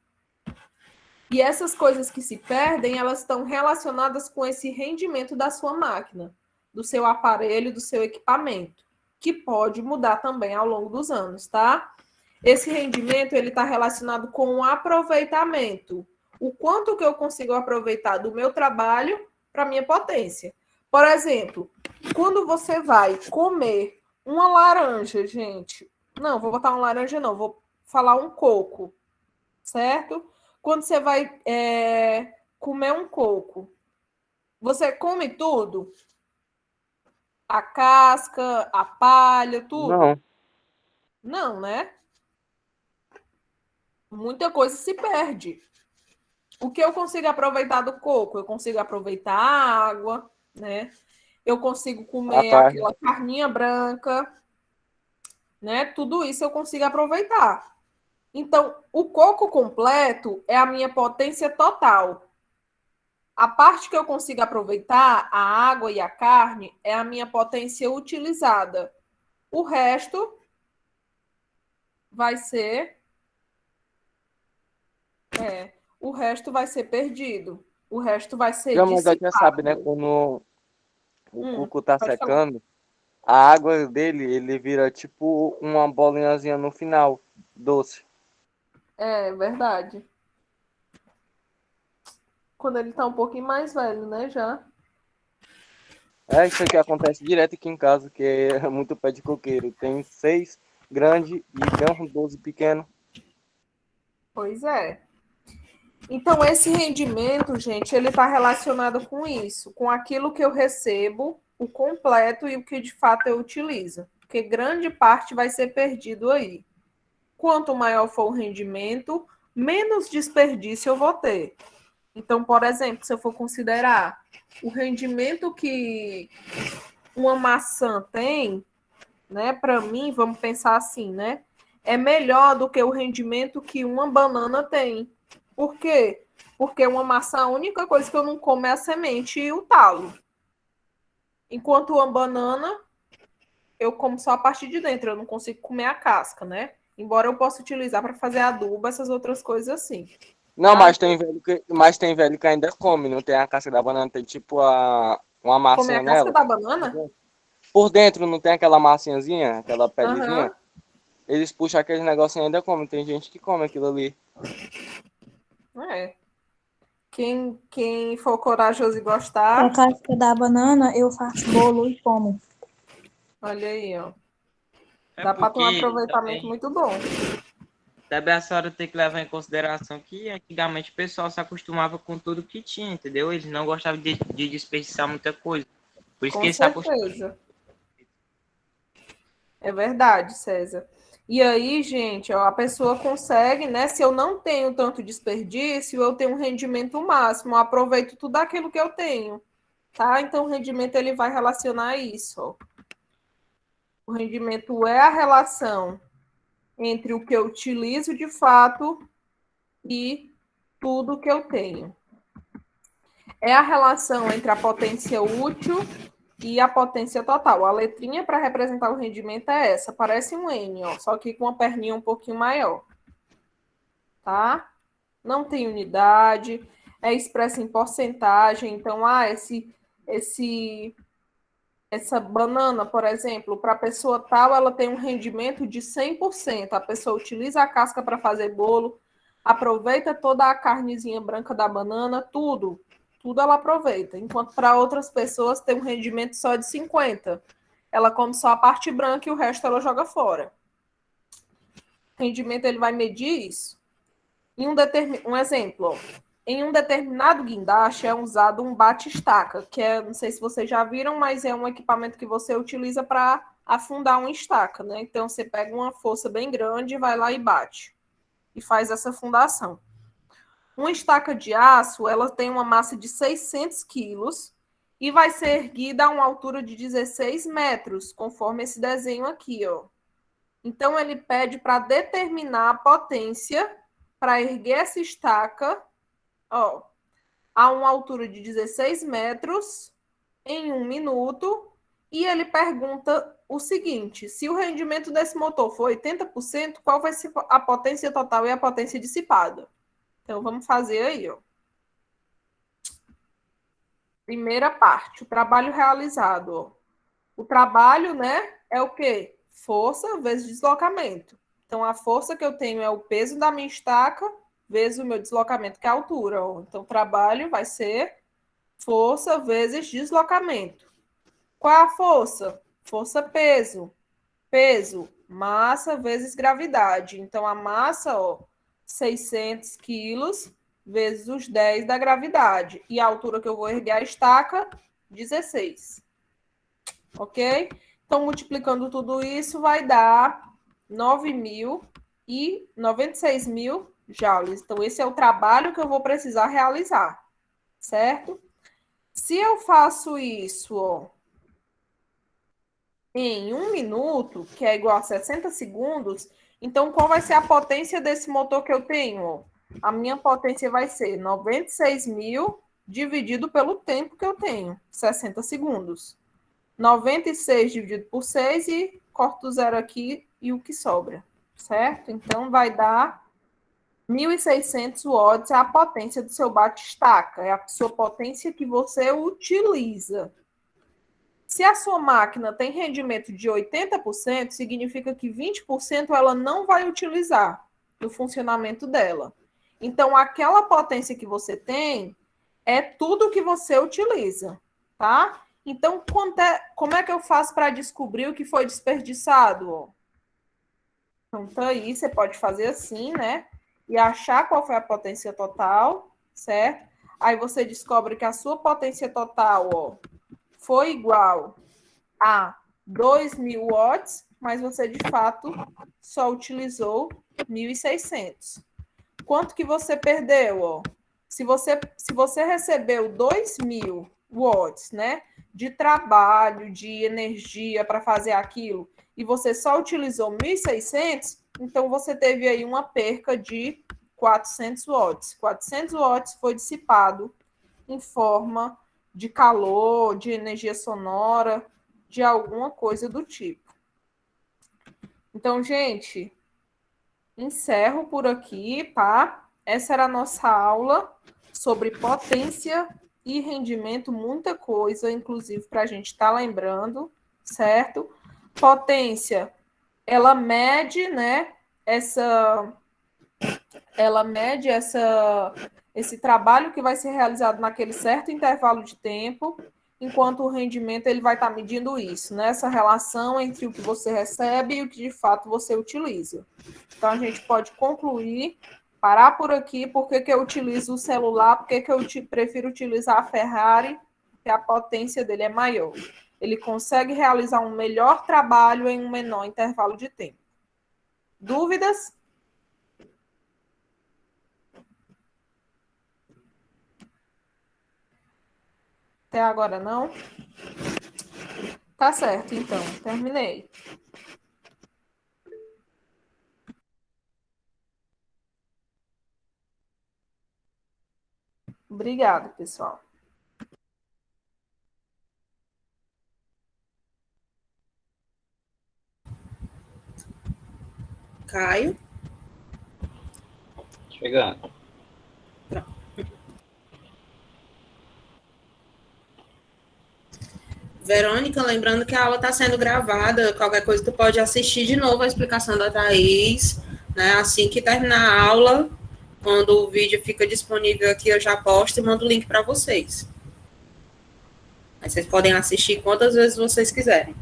E essas coisas que se perdem, elas estão relacionadas com esse rendimento da sua máquina, do seu aparelho, do seu equipamento, que pode mudar também ao longo dos anos, tá? Esse rendimento, ele está relacionado com o aproveitamento. O quanto que eu consigo aproveitar do meu trabalho para minha potência. Por exemplo, quando você vai comer uma laranja, gente... Não, vou botar uma laranja não, vou falar um coco, certo? Quando você vai comer um coco, você come tudo? A casca, a palha, tudo? Não. Não, né? Muita coisa se perde. O que eu consigo aproveitar do coco? Eu consigo aproveitar a água, né? Eu consigo A comer carne. aquela carninha branca, né? Tudo isso eu consigo aproveitar. Então, o coco completo é a minha potência total. A parte que eu consigo aproveitar, a água e a carne, é a minha potência utilizada. O resto vai ser o resto vai ser perdido. O resto vai ser Já, mas já sabe, né? dissipado. Quando o coco tá Pode falar. secando, a água dele, ele vira tipo uma bolinhazinha no final, doce. É verdade. Quando ele tá um pouquinho mais velho, né, já. É isso que acontece direto aqui em casa, que é muito pé de coqueiro. Tem 6 grandes e tem uns 12 pequenos. Pois é. Então, esse rendimento, gente, ele está relacionado com isso, com aquilo que eu recebo, o completo e o que de fato eu utilizo. Porque grande parte vai ser perdido aí. Quanto maior for o rendimento, menos desperdício eu vou ter. Então, por exemplo, se eu for considerar o rendimento que uma maçã tem, né? Para mim, vamos pensar assim, né? É melhor do que o rendimento que uma banana tem. Por quê? Porque uma maçã, a única coisa que eu não como é a semente e o talo. Enquanto uma banana, eu como só a parte de dentro, eu não consigo comer a casca, né? Embora eu possa utilizar para fazer adubo, essas outras coisas assim. Não, Tá? mas tem velho que ainda come, não tem a casca da banana, tem tipo uma Comer massinha a casca nela. da banana? Por dentro não tem aquela massinhazinha, aquela pelezinha. Aham. Eles puxam aquele negocinho e ainda comem. Tem gente que come aquilo ali. É. Quem for corajoso e Com a gostar, casca da banana, eu faço bolo e como. olha aí, ó. É Dá para ter um porque aproveitamento muito bom. também a senhora tem que levar em consideração que antigamente o pessoal se acostumava com tudo que tinha, entendeu? Eles não gostavam de desperdiçar muita coisa. Por isso que Com eles se acostumavam. certeza. É verdade, César. E aí, gente, ó, a pessoa consegue, né? Se eu não tenho tanto desperdício, eu tenho um rendimento máximo, eu aproveito tudo aquilo que eu tenho, tá? Então, o rendimento ele vai relacionar a isso, ó. O rendimento é a relação entre o que eu utilizo de fato e tudo que eu tenho. É a relação entre a potência útil e a potência total. A letrinha para representar o rendimento é essa. Parece um N, ó, só que com uma perninha um pouquinho maior. Tá? Não tem unidade, é expressa em porcentagem. Então, essa banana, por exemplo, para a pessoa tal, ela tem um rendimento de 100%. A pessoa utiliza a casca para fazer bolo, aproveita toda a carnezinha branca da banana, tudo ela aproveita. Enquanto para outras pessoas tem um rendimento só de 50%. Ela come só a parte branca e o resto ela joga fora. O rendimento ele vai medir isso. Um exemplo, ó. Em um determinado guindaste é usado um bate-estaca, que é, não sei se vocês já viram, mas é um equipamento que você utiliza para afundar uma estaca, né? Então você pega uma força bem grande, vai lá e bate e faz essa fundação. Uma estaca de aço, ela tem uma massa de 600 quilos e vai ser erguida a uma altura de 16 metros, conforme esse desenho aqui, ó. Então ele pede para determinar a potência para erguer essa estaca, ó, a uma altura de 16 metros em 1 minuto, e ele pergunta o seguinte: se o rendimento desse motor for 80%, qual vai ser a potência total e a potência dissipada? Então vamos fazer aí, ó. Primeira parte, o trabalho realizado, ó. O trabalho, né, é o quê? Força vezes deslocamento. Então, a força que eu tenho é o peso da minha estaca vezes o meu deslocamento, que é a altura. Ó. Então, o trabalho vai ser força vezes deslocamento. Qual é a força? Força, peso. Peso, massa vezes gravidade. Então, a massa, ó, 600 quilos vezes os 10 da gravidade. E a altura que eu vou erguer a estaca, 16. Ok? Então, multiplicando tudo isso, vai dar 96.000 joules. Então, esse é o trabalho que eu vou precisar realizar, certo? Se eu faço isso, ó, em 1 minuto, que é igual a 60 segundos, então qual vai ser a potência desse motor que eu tenho? Ó? A minha potência vai ser 96.000 dividido pelo tempo que eu tenho, 60 segundos. 96 dividido por 6 e corto o zero aqui e o que sobra, certo? Então, vai dar 1.600 watts, é a potência do seu bate-estaca, é a sua potência que você utiliza. Se a sua máquina tem rendimento de 80%, significa que 20% ela não vai utilizar no funcionamento dela. Então, aquela potência que você tem é tudo que você utiliza, tá? Então, como é que eu faço para descobrir o que foi desperdiçado? Então, tá aí, você pode fazer assim, né? E achar qual foi a potência total, certo? Aí você descobre que a sua potência total, ó, foi igual a 2.000 watts, mas você, de fato, só utilizou 1.600. Quanto que você perdeu, ó? Se você recebeu 2.000 watts, né, de trabalho, de energia para fazer aquilo, e você só utilizou 1.600, então você teve aí uma perca de 400 watts. 400 watts foi dissipado em forma de calor, de energia sonora, de alguma coisa do tipo. Então, gente, encerro por aqui, tá? Essa era a nossa aula sobre potência e rendimento, muita coisa, inclusive, para a gente estar lembrando, certo? Potência, ela mede, né, esse trabalho que vai ser realizado naquele certo intervalo de tempo, enquanto o rendimento ele vai estar medindo isso, né? Essa relação entre o que você recebe e o que de fato você utiliza. Então a gente pode concluir, parar por aqui, porque que eu utilizo o celular, porque que eu prefiro utilizar a Ferrari, que a potência dele é maior. Ele consegue realizar um melhor trabalho em um menor intervalo de tempo. Dúvidas? Até agora não? Tá certo, então. Terminei. Obrigada, pessoal. Caio? Chegando. Verônica, lembrando que a aula está sendo gravada, qualquer coisa tu pode assistir de novo a explicação da Thaís, né? Assim que terminar a aula, quando o vídeo fica disponível aqui, eu já posto e mando o link para vocês. Aí vocês podem assistir quantas vezes vocês quiserem.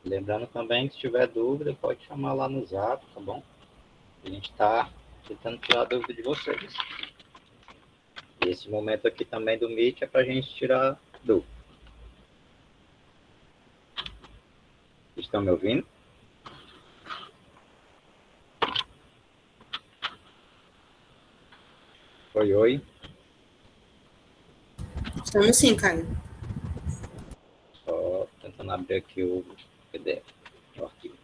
Lembrando também que se tiver dúvida, pode chamar lá no Zap, tá bom? A gente está tentando tirar a dúvida de vocês. E esse momento aqui também do Meet é para a gente tirar dúvida. Estão me ouvindo? Oi, oi. Estamos sim, Caio. Só tentando abrir aqui o PDF, o arquivo.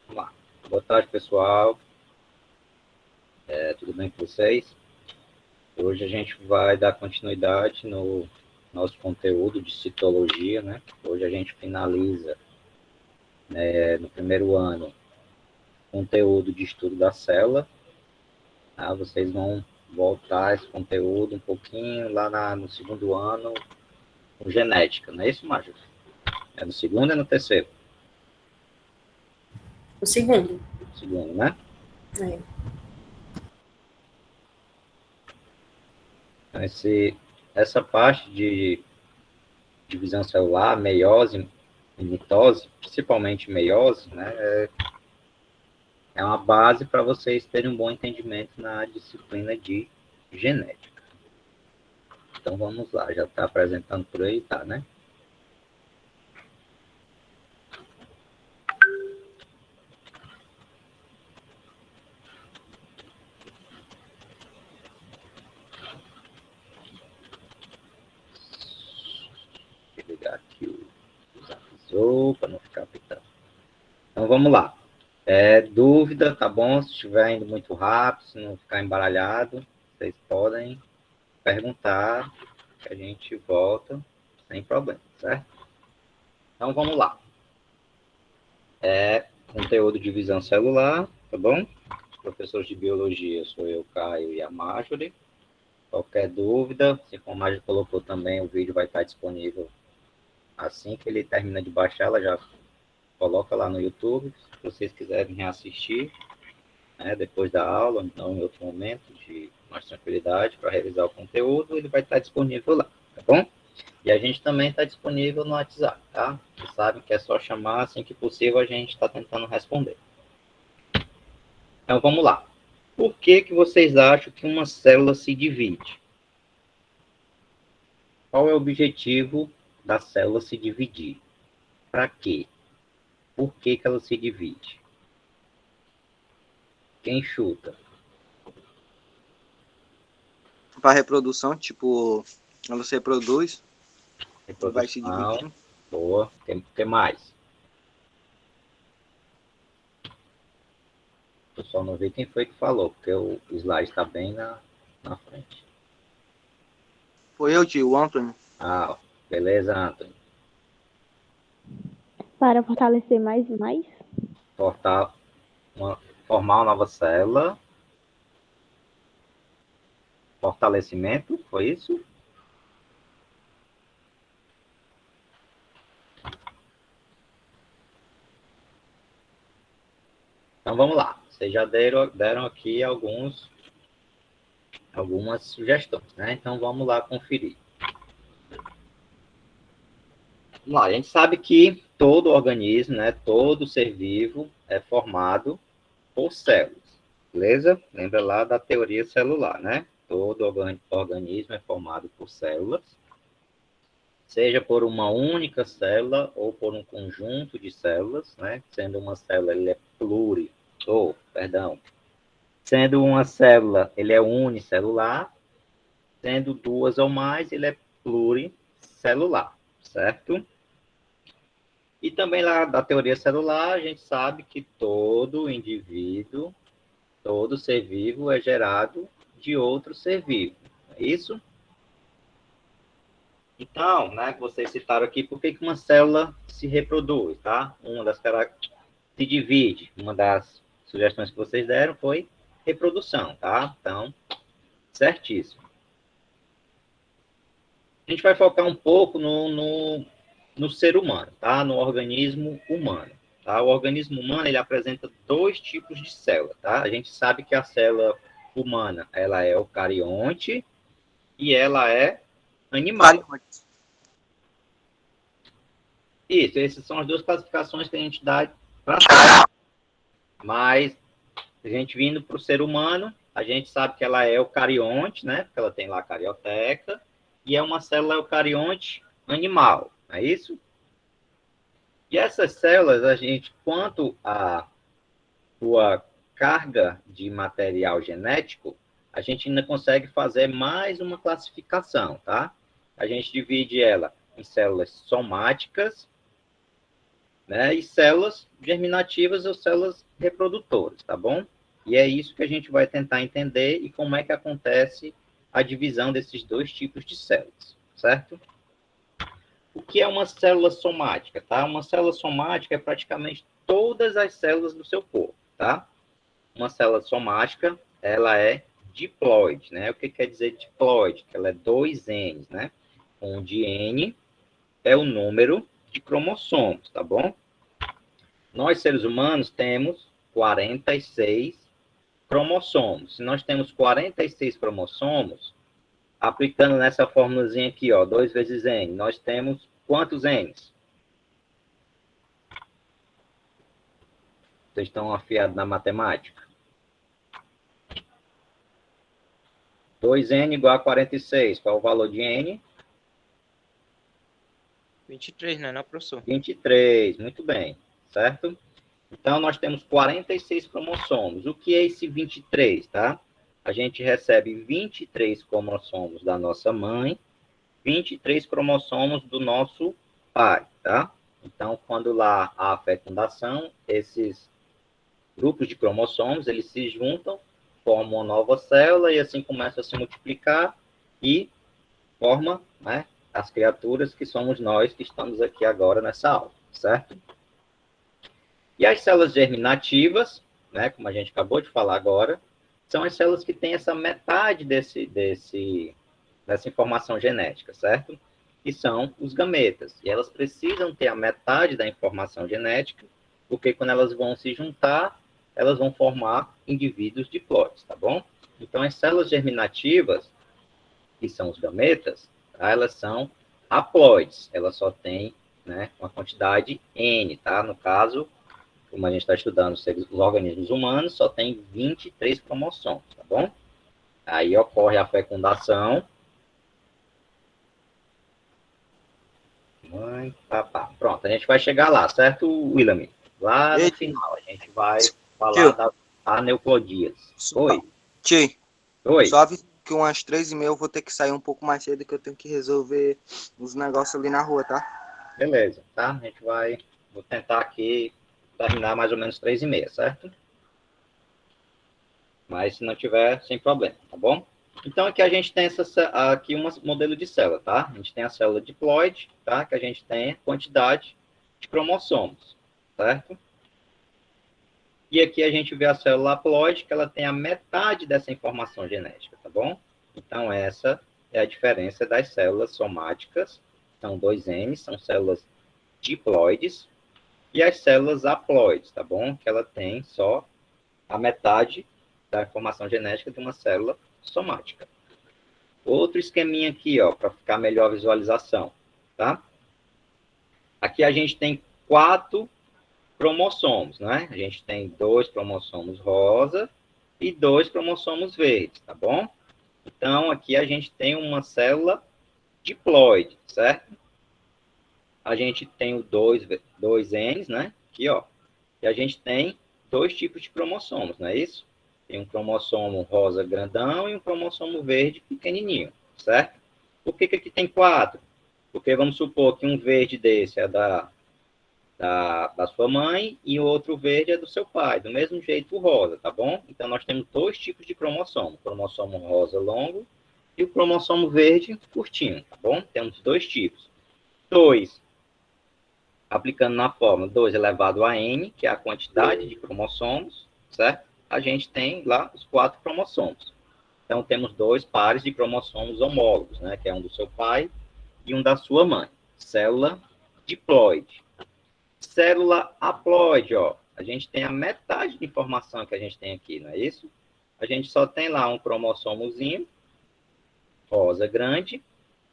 Vamos lá. Boa tarde, pessoal. Tudo bem com vocês? Hoje a gente vai dar continuidade no nosso conteúdo de citologia, né? Hoje a gente finaliza, no primeiro ano, conteúdo de estudo da célula. Tá? Vocês vão voltar esse conteúdo um pouquinho lá no segundo ano, com genética, não é isso, Márcio? É no segundo ou é no terceiro? O segundo. Segundo, né? É. Essa parte de divisão celular, meiose e mitose, principalmente meiose, né, é uma base para vocês terem um bom entendimento na disciplina de genética. Então vamos lá, já está apresentando por aí, tá, né? Vou ligar aqui o avisou para não ficar pitando. Então vamos lá. Dúvida, tá bom? Se estiver indo muito rápido, se não ficar embaralhado, vocês podem perguntar, que a gente volta sem problema, certo? Então vamos lá. Conteúdo de visão celular, tá bom? Os professores de biologia sou eu, Caio e a Marjorie. Qualquer dúvida, assim como a Marjorie colocou também, o vídeo vai estar disponível assim que ele termina de baixar, ela já coloca lá no YouTube, se vocês quiserem reassistir, né, depois da aula, então em outro momento de mais tranquilidade para revisar o conteúdo, ele vai estar disponível lá, tá bom? E a gente também está disponível no WhatsApp, tá? Vocês sabem que é só chamar, assim que possível a gente está tentando responder. Então vamos lá. Por que vocês acham que uma célula se divide? Qual é o objetivo da célula se dividir? Para quê? Por que ela se divide? Quem chuta? Para reprodução, tipo, quando você reproduz, vai se Reprodução. dividindo. Boa. Tem mais? Eu só não vi quem foi que falou, porque o slide está bem na frente. Foi eu, tio, o Anthony. Ah, beleza, Anthony. Para fortalecer mais e mais. Formar uma nova célula. Fortalecimento, foi isso? Então vamos lá. Vocês já deram aqui algumas sugestões, né? Então vamos lá conferir. Vamos lá, a gente sabe que todo organismo, né, todo ser vivo é formado por células, beleza? Lembra lá da teoria celular, né? Todo organismo é formado por células, seja por uma única célula ou por um conjunto de células, né? Sendo uma célula, ele é sendo uma célula, ele é unicelular, sendo duas ou mais, ele é pluricelular, certo? E também lá da teoria celular, a gente sabe que todo indivíduo, todo ser vivo é gerado de outro ser vivo. É isso? Então, né, que vocês citaram aqui, por que uma célula se reproduz, tá? Uma das características se divide. Uma das sugestões que vocês deram foi reprodução, tá? Então, certíssimo. A gente vai focar um pouco no ser humano, tá? No organismo humano, tá? O organismo humano, ele apresenta dois tipos de célula, tá? A gente sabe que a célula humana, ela é eucarionte e ela é animal. Isso, essas são as duas classificações que a gente dá para a mas a gente vindo para o ser humano, a gente sabe que ela é eucarionte, né? Porque ela tem lá a carioteca, e é uma célula eucarionte animal, não é isso? E essas células, a gente, quanto à sua carga de material genético, a gente ainda consegue fazer mais uma classificação, tá? A gente divide ela em células somáticas, né? E células germinativas ou células reprodutoras, tá bom? E é isso que a gente vai tentar entender e como é que acontece a divisão desses dois tipos de células, certo? O que é uma célula somática, tá? Uma célula somática é praticamente todas as células do seu corpo, tá? Uma célula somática, ela é diploide, né? O que quer dizer diploide? Que ela é 2N, né? Onde N é o número de cromossomos, tá bom? Nós, seres humanos, temos 46 cromossomos. Se nós temos 46 cromossomos, aplicando nessa formulazinha aqui, ó, 2 vezes N, nós temos quantos N's? Vocês estão afiados na matemática? 2N igual a 46. Qual é o valor de N? 23, não, professor? 23, muito bem, certo? Então, nós temos 46 cromossomos. O que é esse 23, tá? A gente recebe 23 cromossomos da nossa mãe, 23 cromossomos do nosso pai, tá? Então, quando lá há a fecundação, esses grupos de cromossomos, eles se juntam, formam uma nova célula e assim começam a se multiplicar e forma, né, as criaturas que somos nós que estamos aqui agora nessa aula, certo? E as células germinativas, né, como a gente acabou de falar agora, são as células que têm essa metade dessa informação genética, certo? Que são os gametas. E elas precisam ter a metade da informação genética, porque quando elas vão se juntar, elas vão formar indivíduos diploides, tá bom? Então, as células germinativas, que são os gametas, tá? Elas são haploides. Elas só têm, né, uma quantidade N, tá? No caso, como a gente está estudando os organismos humanos, só tem 23 cromossomos, tá bom? Aí ocorre a fecundação. Mãe, papá. Pronto, a gente vai chegar lá, certo, William? Lá no final, a gente vai falar da aneuploidias. Oi. Tio, Oi. só avisando que umas 3h30 eu vou ter que sair um pouco mais cedo, que eu tenho que resolver os negócios ali na rua, tá? Beleza, tá? A gente vou tentar aqui terminar mais ou menos 3h30, certo? Mas se não tiver, sem problema, tá bom? Então, aqui a gente tem aqui um modelo de célula, tá? A gente tem a célula diploide, tá? Que a gente tem a quantidade de cromossomos, certo? E aqui a gente vê a célula haploide, que ela tem a metade dessa informação genética, tá bom? Então, essa é a diferença das células somáticas. São 2M, são células diploides. E as células haploides, tá bom? Que ela tem só a metade da informação genética de uma célula somática. Outro esqueminha aqui, ó, para ficar melhor a visualização, tá? Aqui a gente tem 4 cromossomos, né? A gente tem 2 cromossomos rosa e 2 cromossomos verdes, tá bom? Então, aqui a gente tem uma célula diploide, certo? A gente tem o 2Ns, né? Aqui, ó. E a gente tem 2 tipos de cromossomos, não é isso? Tem um cromossomo rosa grandão e um cromossomo verde pequenininho, certo? Por que aqui tem 4? Porque vamos supor que um verde desse é da sua mãe e o outro verde é do seu pai. Do mesmo jeito o rosa, tá bom? Então, nós temos 2 tipos de cromossomo. O cromossomo rosa longo e o cromossomo verde curtinho, tá bom? Temos 2 tipos. 2, aplicando na fórmula 2 elevado a n, que é a quantidade de cromossomos, certo? A gente tem lá os 4 cromossomos. Então, temos 2 pares de cromossomos homólogos, né? Que é um do seu pai e um da sua mãe. Célula diploide. Célula haploide, ó. A gente tem a metade de informação que a gente tem aqui, não é isso? A gente só tem lá um cromossomozinho rosa grande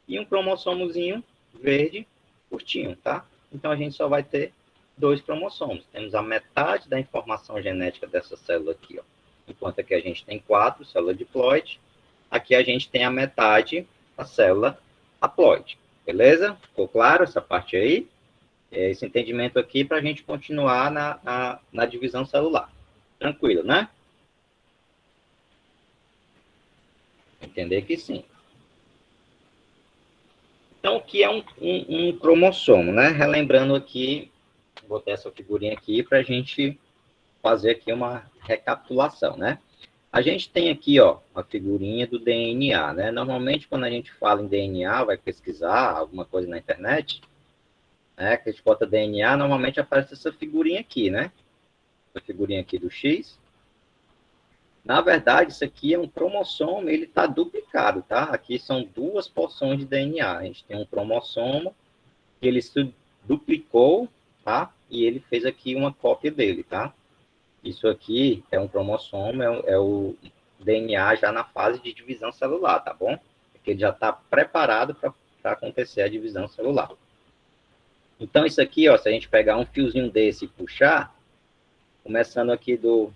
e um cromossomozinho verde curtinho, tá? Então, a gente só vai ter 2 cromossomos. Temos a metade da informação genética dessa célula aqui, ó. Enquanto aqui a gente tem 4, célula diploide. Aqui a gente tem a metade da célula haploide. Beleza? Ficou claro essa parte aí? Esse entendimento aqui para a gente continuar na divisão celular. Tranquilo, né? Entender que sim. Então, o que é um cromossomo, né? Relembrando aqui, vou botar essa figurinha aqui para a gente fazer aqui uma recapitulação, né? A gente tem aqui, ó, uma figurinha do DNA, né? Normalmente, quando a gente fala em DNA, vai pesquisar alguma coisa na internet, né? Que a gente bota DNA, normalmente aparece essa figurinha aqui, né? Essa figurinha aqui do X. Na verdade, isso aqui é um cromossomo, ele está duplicado, tá? Aqui são 2 porções de DNA. A gente tem um cromossomo que ele se duplicou, tá? E ele fez aqui uma cópia dele, tá? Isso aqui é um cromossomo, é o DNA já na fase de divisão celular, tá bom? Porque ele já está preparado para acontecer a divisão celular. Então, isso aqui, ó, se a gente pegar um fiozinho desse e puxar, começando aqui do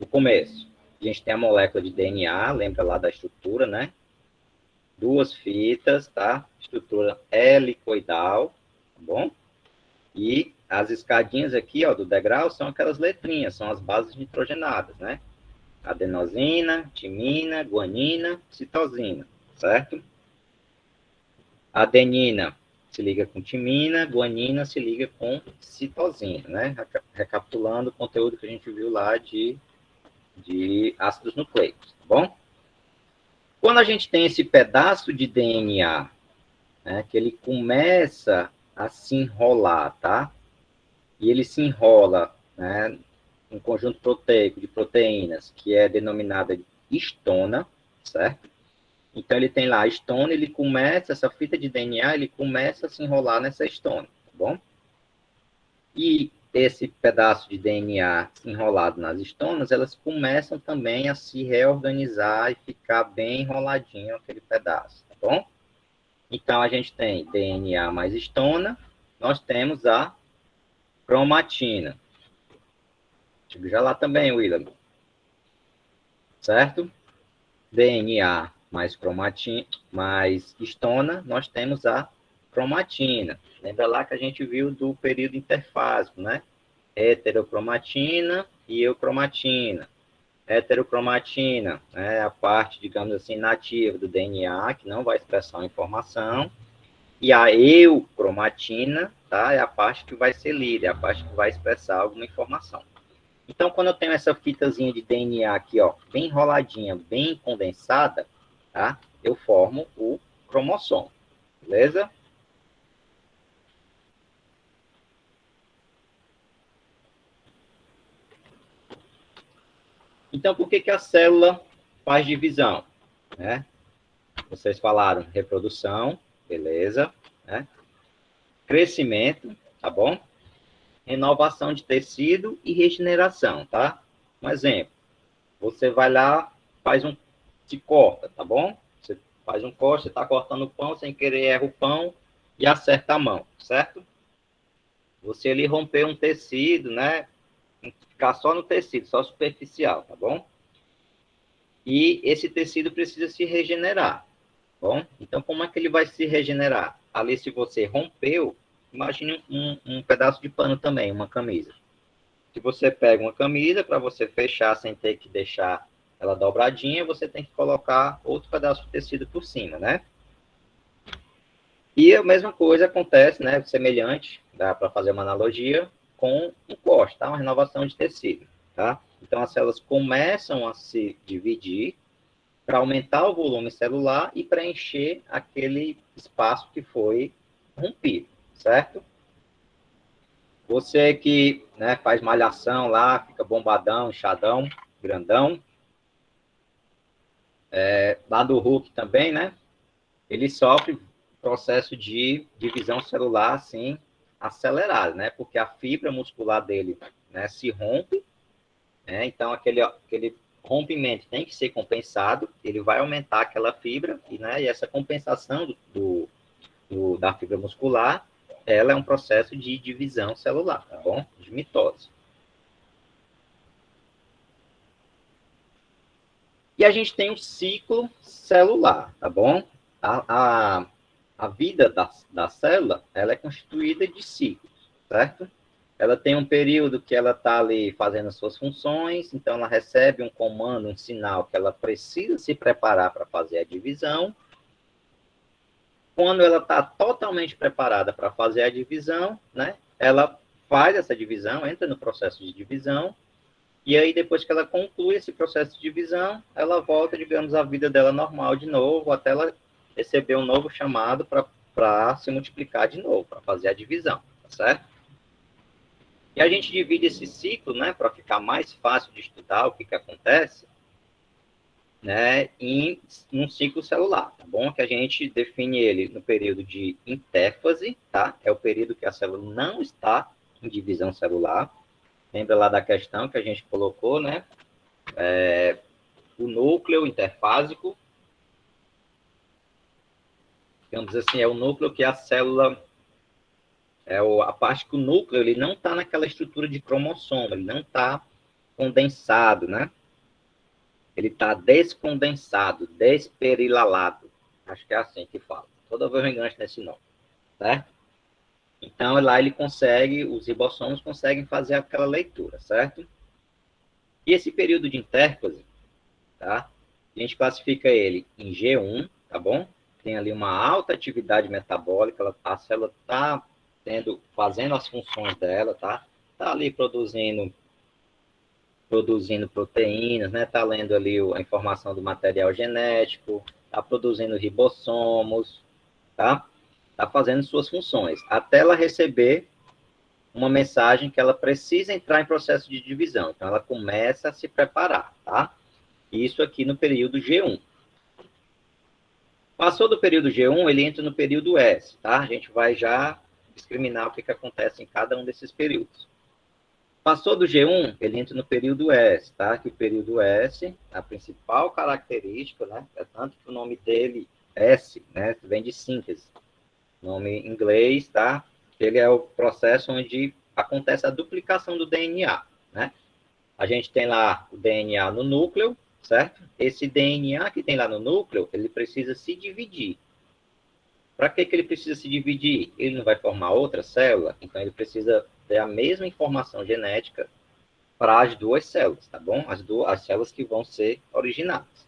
começo. A gente tem a molécula de DNA, lembra lá da estrutura, né? 2 fitas, tá? Estrutura helicoidal, tá bom? E as escadinhas aqui, ó, do degrau, são aquelas letrinhas, são as bases nitrogenadas, né? Adenosina, timina, guanina, citosina, certo? Adenina se liga com timina, guanina se liga com citosina, né? Recapitulando o conteúdo que a gente viu lá de ácidos nucleicos, tá bom? Quando a gente tem esse pedaço de DNA, né, que ele começa a se enrolar, tá? E ele se enrola, né, um conjunto proteico de proteínas que é denominada de histona, certo? Então, ele tem lá a histona, ele começa, essa fita de DNA, ele começa a se enrolar nessa histona, tá bom? E esse pedaço de DNA enrolado nas histonas, elas começam também a se reorganizar e ficar bem enroladinho aquele pedaço, tá bom? Então, a gente tem DNA mais histona, nós temos a cromatina. Chego já lá também, William. Certo? DNA mais cromatina, mais histona, nós temos a cromatina. Lembra lá que a gente viu do período interfásico, né? Heterocromatina e eucromatina. Heterocromatina é a parte, digamos assim, nativa do DNA, que não vai expressar uma informação. E a eucromatina, tá? É a parte que vai ser lida, é a parte que vai expressar alguma informação. Então, quando eu tenho essa fitazinha de DNA aqui, ó, bem enroladinha, bem condensada, tá? Eu formo o cromossomo, beleza? Então, por que a célula faz divisão? Né? Vocês falaram reprodução, beleza, né? Crescimento, tá bom? Renovação de tecido e regeneração, tá? Um exemplo, você vai lá, se corta, tá bom? Você faz um corte, você está cortando o pão, sem querer erra o pão e acerta a mão, certo? Você ali rompeu um tecido, né? Ficar só no tecido, só superficial, tá bom? E esse tecido precisa se regenerar, tá bom? Então, como é que ele vai se regenerar? Ali, se você rompeu, imagine um pedaço de pano também, uma camisa. Se você pega uma camisa, para você fechar sem ter que deixar ela dobradinha, você tem que colocar outro pedaço de tecido por cima, né? E a mesma coisa acontece, né? Semelhante, dá para fazer uma analogia com um corte, tá? Uma renovação de tecido, tá? Então, as células começam a se dividir para aumentar o volume celular e preencher aquele espaço que foi rompido, certo? Você que, né, faz malhação lá, fica bombadão, inchadão, grandão, lá do Hulk também, né? Ele sofre processo de divisão celular, assim, acelerado, né? Porque a fibra muscular dele, né, se rompe, né? Então, aquele rompimento tem que ser compensado, ele vai aumentar aquela fibra, né? E essa compensação da fibra muscular, ela é um processo de divisão celular, tá bom? De mitose. E a gente tem o ciclo celular, tá bom? A vida da célula, ela é constituída de ciclos, certo? Ela tem um período que ela está ali fazendo as suas funções, então ela recebe um comando, um sinal que ela precisa se preparar para fazer a divisão. Quando ela está totalmente preparada para fazer a divisão, né, ela faz essa divisão, entra no processo de divisão, e aí depois que ela conclui esse processo de divisão, ela volta, digamos, à vida dela normal de novo, até ela receber um novo chamado para se multiplicar de novo, para fazer a divisão, tá certo? E a gente divide esse ciclo, né, para ficar mais fácil de estudar o que acontece, né, em um ciclo celular, tá bom? Que a gente define ele no período de intérfase, tá? É o período que a célula não está em divisão celular. Lembra lá da questão que a gente colocou, né? O núcleo interfásico, digamos assim, é o núcleo que a célula, a parte que o núcleo, ele não está naquela estrutura de cromossomo, ele não está condensado, né? ele está descondensado, desperilalado. Acho que é assim que fala. Toda vez eu engancho nesse nome, certo? Então, lá ele consegue, os ribossomos conseguem fazer aquela leitura, certo? E esse período de intérfase, tá? A gente classifica ele em G1, tá bom? Tem ali uma alta atividade metabólica, a célula está fazendo as funções dela, tá? Está ali produzindo proteínas, né? Está lendo ali a informação do material genético, está produzindo ribossomos, tá? Está fazendo suas funções, até ela receber uma mensagem que ela precisa entrar em processo de divisão. Então, ela começa a se preparar, tá? Isso aqui no período G1. Passou do período G1, ele entra no período S, tá? A gente vai já discriminar o que acontece em cada um desses períodos. Passou do G1, ele entra no período S, tá? Que o período S, a principal característica, né? É tanto que o nome dele, S, né? Vem de síntese. Nome em inglês, tá? Ele é o processo onde acontece a duplicação do DNA, né? A gente tem lá o DNA no núcleo, certo? Esse DNA que tem lá no núcleo, ele precisa se dividir. Para que ele precisa se dividir? Ele não vai formar outra célula, então ele precisa ter a mesma informação genética para as duas células, tá bom? As células que vão ser originadas.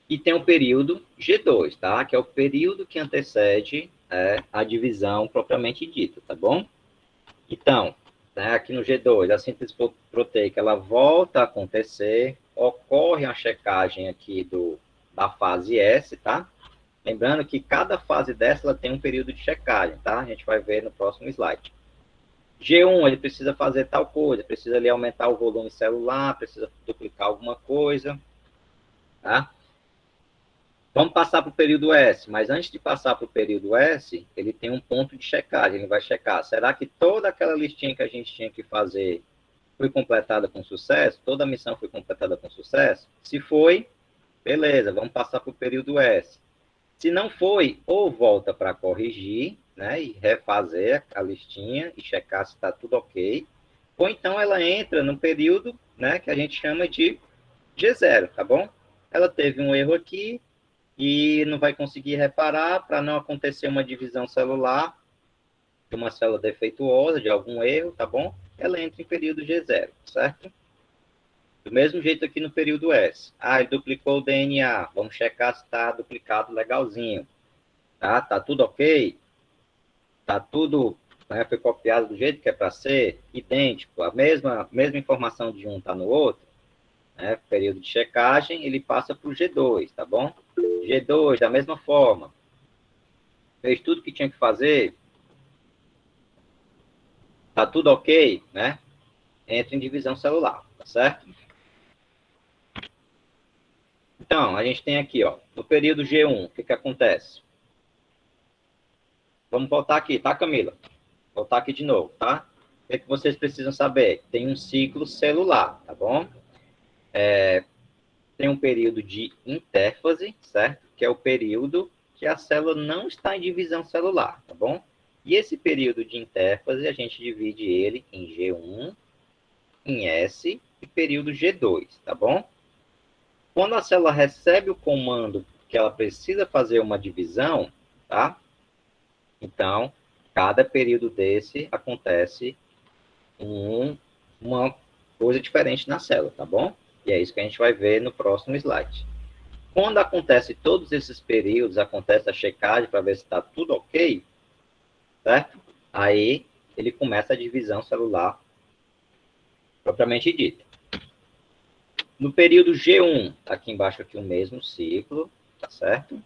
E tem o período G2, tá? Que é o período que antecede a divisão propriamente dita, tá bom? Então, né, aqui no G2, a síntese proteica, ela volta a acontecer, ocorre a checagem aqui da fase S, tá? Lembrando que cada fase dessa, ela tem um período de checagem, tá? A gente vai ver no próximo slide. G1, ele precisa fazer tal coisa, precisa ali aumentar o volume celular, precisa duplicar alguma coisa, tá? Vamos passar para o período S, mas antes de passar para o período S, ele tem um ponto de checagem, ele vai checar, será que toda aquela listinha que a gente tinha que fazer foi completada com sucesso? Toda a missão foi completada com sucesso? Se foi, beleza, vamos passar para o período S. Se não foi, ou volta para corrigir, né, e refazer a listinha e checar se está tudo ok, ou então ela entra no período, né, que a gente chama de G0, tá bom? Ela teve um erro aqui, e não vai conseguir reparar para não acontecer uma divisão celular de uma célula defeituosa, de algum erro, tá bom? Ela entra em período G0, certo? Do mesmo jeito aqui no período S. Ele duplicou o DNA. Vamos checar se está duplicado legalzinho. Tá? Tá tudo ok? Tá tudo, né, foi copiado do jeito que é para ser? Idêntico. A mesma informação de um está no outro. Né? Período de checagem, ele passa para o G2, tá bom? G2, da mesma forma. Fez tudo que tinha que fazer. Tá tudo ok, né? Entra em divisão celular, tá certo? Então, a gente tem aqui, ó, no período G1, o que acontece? Vamos voltar aqui, tá, Camila? Voltar aqui de novo, tá? O que vocês precisam saber? Tem um ciclo celular, tá bom? Tem um período de intérfase, certo? Que é o período que a célula não está em divisão celular, tá bom? E esse período de intérfase, a gente divide ele em G1, em S e período G2, tá bom? Quando a célula recebe o comando que ela precisa fazer uma divisão, tá? Então, cada período desse acontece uma coisa diferente na célula, tá bom? E é isso que a gente vai ver no próximo slide. Quando acontece todos esses períodos, acontece a checagem para ver se está tudo ok, certo? Aí ele começa a divisão celular propriamente dita. No período G1, aqui embaixo aqui o mesmo ciclo, tá certo?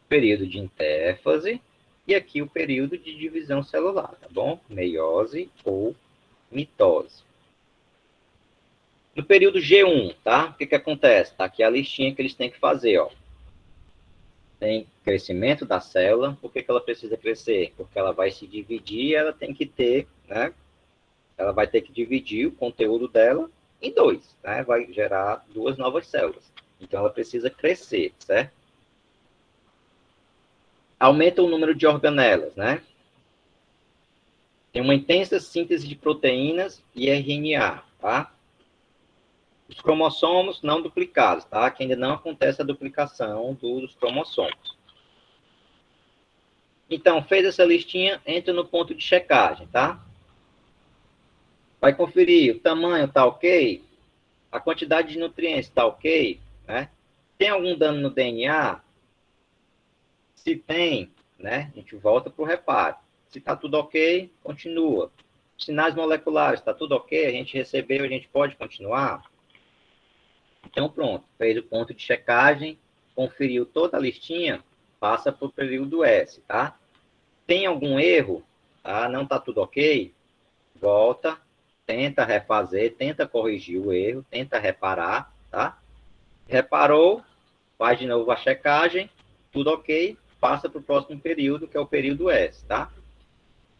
Período de intérfase e aqui o período de divisão celular, tá bom? Meiose ou mitose. No período G1, tá? O que acontece? Tá aqui a listinha que eles têm que fazer, ó. Tem crescimento da célula. Por que ela precisa crescer? Porque ela vai se dividir, ela tem que ter, né? Ela vai ter que dividir o conteúdo dela em 2, né? Vai gerar 2 novas células. Então, ela precisa crescer, certo? Aumenta o número de organelas, né? Tem uma intensa síntese de proteínas e RNA, tá? Os cromossomos não duplicados, tá? Que ainda não acontece a duplicação dos cromossomos. Então, fez essa listinha, entra no ponto de checagem, tá? Vai conferir, o tamanho tá ok? A quantidade de nutrientes tá ok? Né? Tem algum dano no DNA? Se tem, né? A gente volta para o reparo. Se tá tudo ok, continua. Sinais moleculares, tá tudo ok? A gente recebeu, a gente pode continuar? Então, pronto. Fez o ponto de checagem, conferiu toda a listinha, passa para o período S, tá? Tem algum erro? Tá? Não tá tudo ok? Volta, tenta refazer, tenta corrigir o erro, tenta reparar, tá? Reparou, faz de novo a checagem, tudo ok, passa para o próximo período, que é o período S, tá?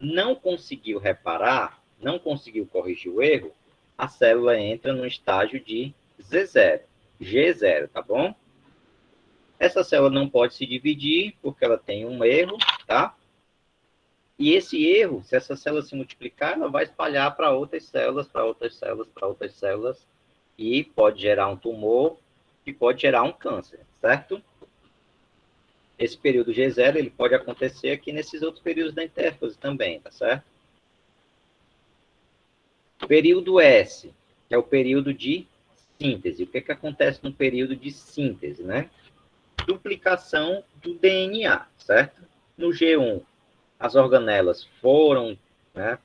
Não conseguiu reparar, não conseguiu corrigir o erro, a célula entra no estágio de Z0, G0, tá bom? Essa célula não pode se dividir, porque ela tem um erro, tá? E esse erro, se essa célula se multiplicar, ela vai espalhar para outras células, para outras células, para outras células, e pode gerar um tumor, e pode gerar um câncer, certo? Esse período G0, ele pode acontecer aqui nesses outros períodos da intérfase também, tá certo? Período S, que é o período de síntese. O que acontece no período de síntese, né? Duplicação do DNA, certo? No G1, as organelas foram, né,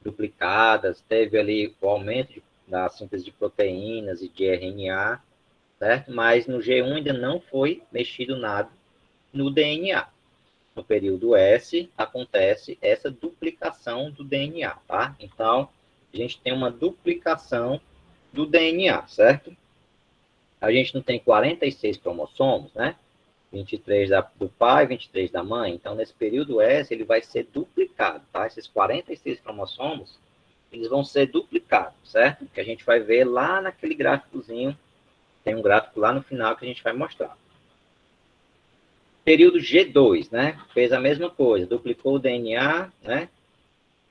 duplicadas, teve ali o aumento da síntese de proteínas e de RNA, certo? Mas no G1 ainda não foi mexido nada no DNA. No período S, acontece essa duplicação do DNA, tá? Então, a gente tem uma duplicação do DNA, certo? A gente não tem 46 cromossomos, né? 23 do pai, 23 da mãe. Então, nesse período S, ele vai ser duplicado, tá? Esses 46 cromossomos, eles vão ser duplicados, certo? Que a gente vai ver lá naquele gráficozinho. Tem um gráfico lá no final que a gente vai mostrar. Período G2, né? Fez a mesma coisa, duplicou o DNA, né?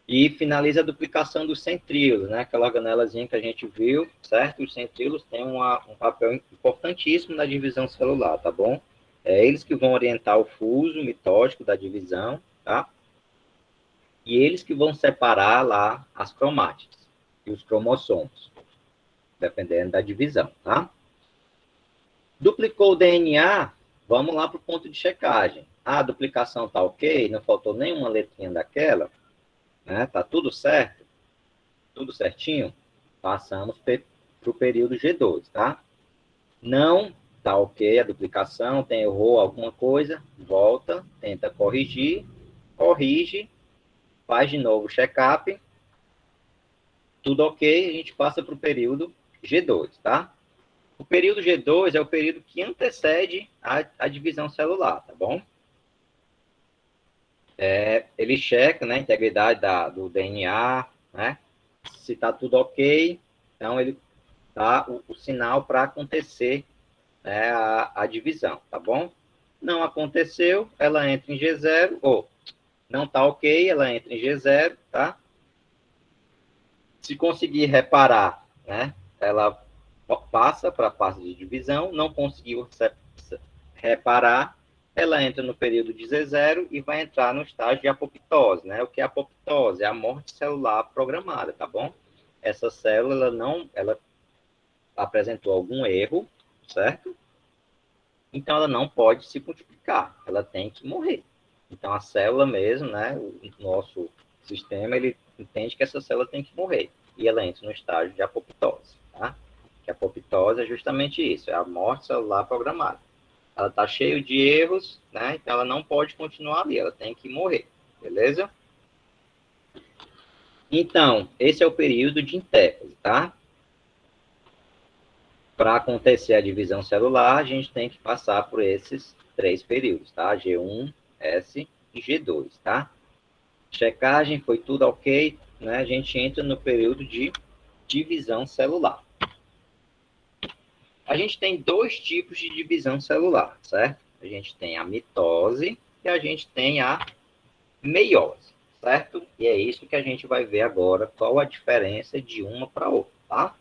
E finaliza a duplicação dos centríolos, né? Aquela organelazinha que a gente viu, certo? Os centríolos têm um papel importantíssimo na divisão celular, tá bom? É eles que vão orientar o fuso mitótico da divisão, tá? E eles que vão separar lá as cromátides e os cromossomos, dependendo da divisão, tá? Duplicou o DNA, vamos lá para o ponto de checagem. A duplicação tá ok, não faltou nenhuma letrinha daquela, né? Tá tudo certo, tudo certinho. Passamos para o período G2, tá? Não tá ok a duplicação, errou alguma coisa, volta, tenta corrigir, corrige, faz de novo o check-up, tudo ok, a gente passa para o período G2, tá? O período G2 é o período que antecede a divisão celular, tá bom? Ele checa, né, a integridade do DNA, né? Se está tudo ok, então ele dá o sinal para acontecer, né, a divisão, tá bom? Não aconteceu, ela entra em G0, ou não está ok, ela entra em G0, tá? Se conseguir reparar, né, ela passa para a fase de divisão, não conseguiu reparar, ela entra no período de Z0 e vai entrar no estágio de apoptose, né? O que é apoptose? É a morte celular programada, tá bom? Essa célula ela apresentou algum erro, certo? Então ela não pode se multiplicar, ela tem que morrer. Então a célula mesmo, né? O nosso sistema, ele entende que essa célula tem que morrer e ela entra no estágio de apoptose, tá? Que a apoptose é justamente isso, é a morte celular programada. Ela está cheia de erros, né? Então ela não pode continuar ali, ela tem que morrer, beleza? Então, esse é o período de intérfase, tá? Para acontecer a divisão celular, a gente tem que passar por esses 3 períodos, tá? G1, S e G2, tá? Checagem, foi tudo ok, né? A gente entra no período de divisão celular. A gente tem 2 tipos de divisão celular, certo? A gente tem a mitose e a gente tem a meiose, certo? E é isso que a gente vai ver agora, qual a diferença de uma para outra, tá?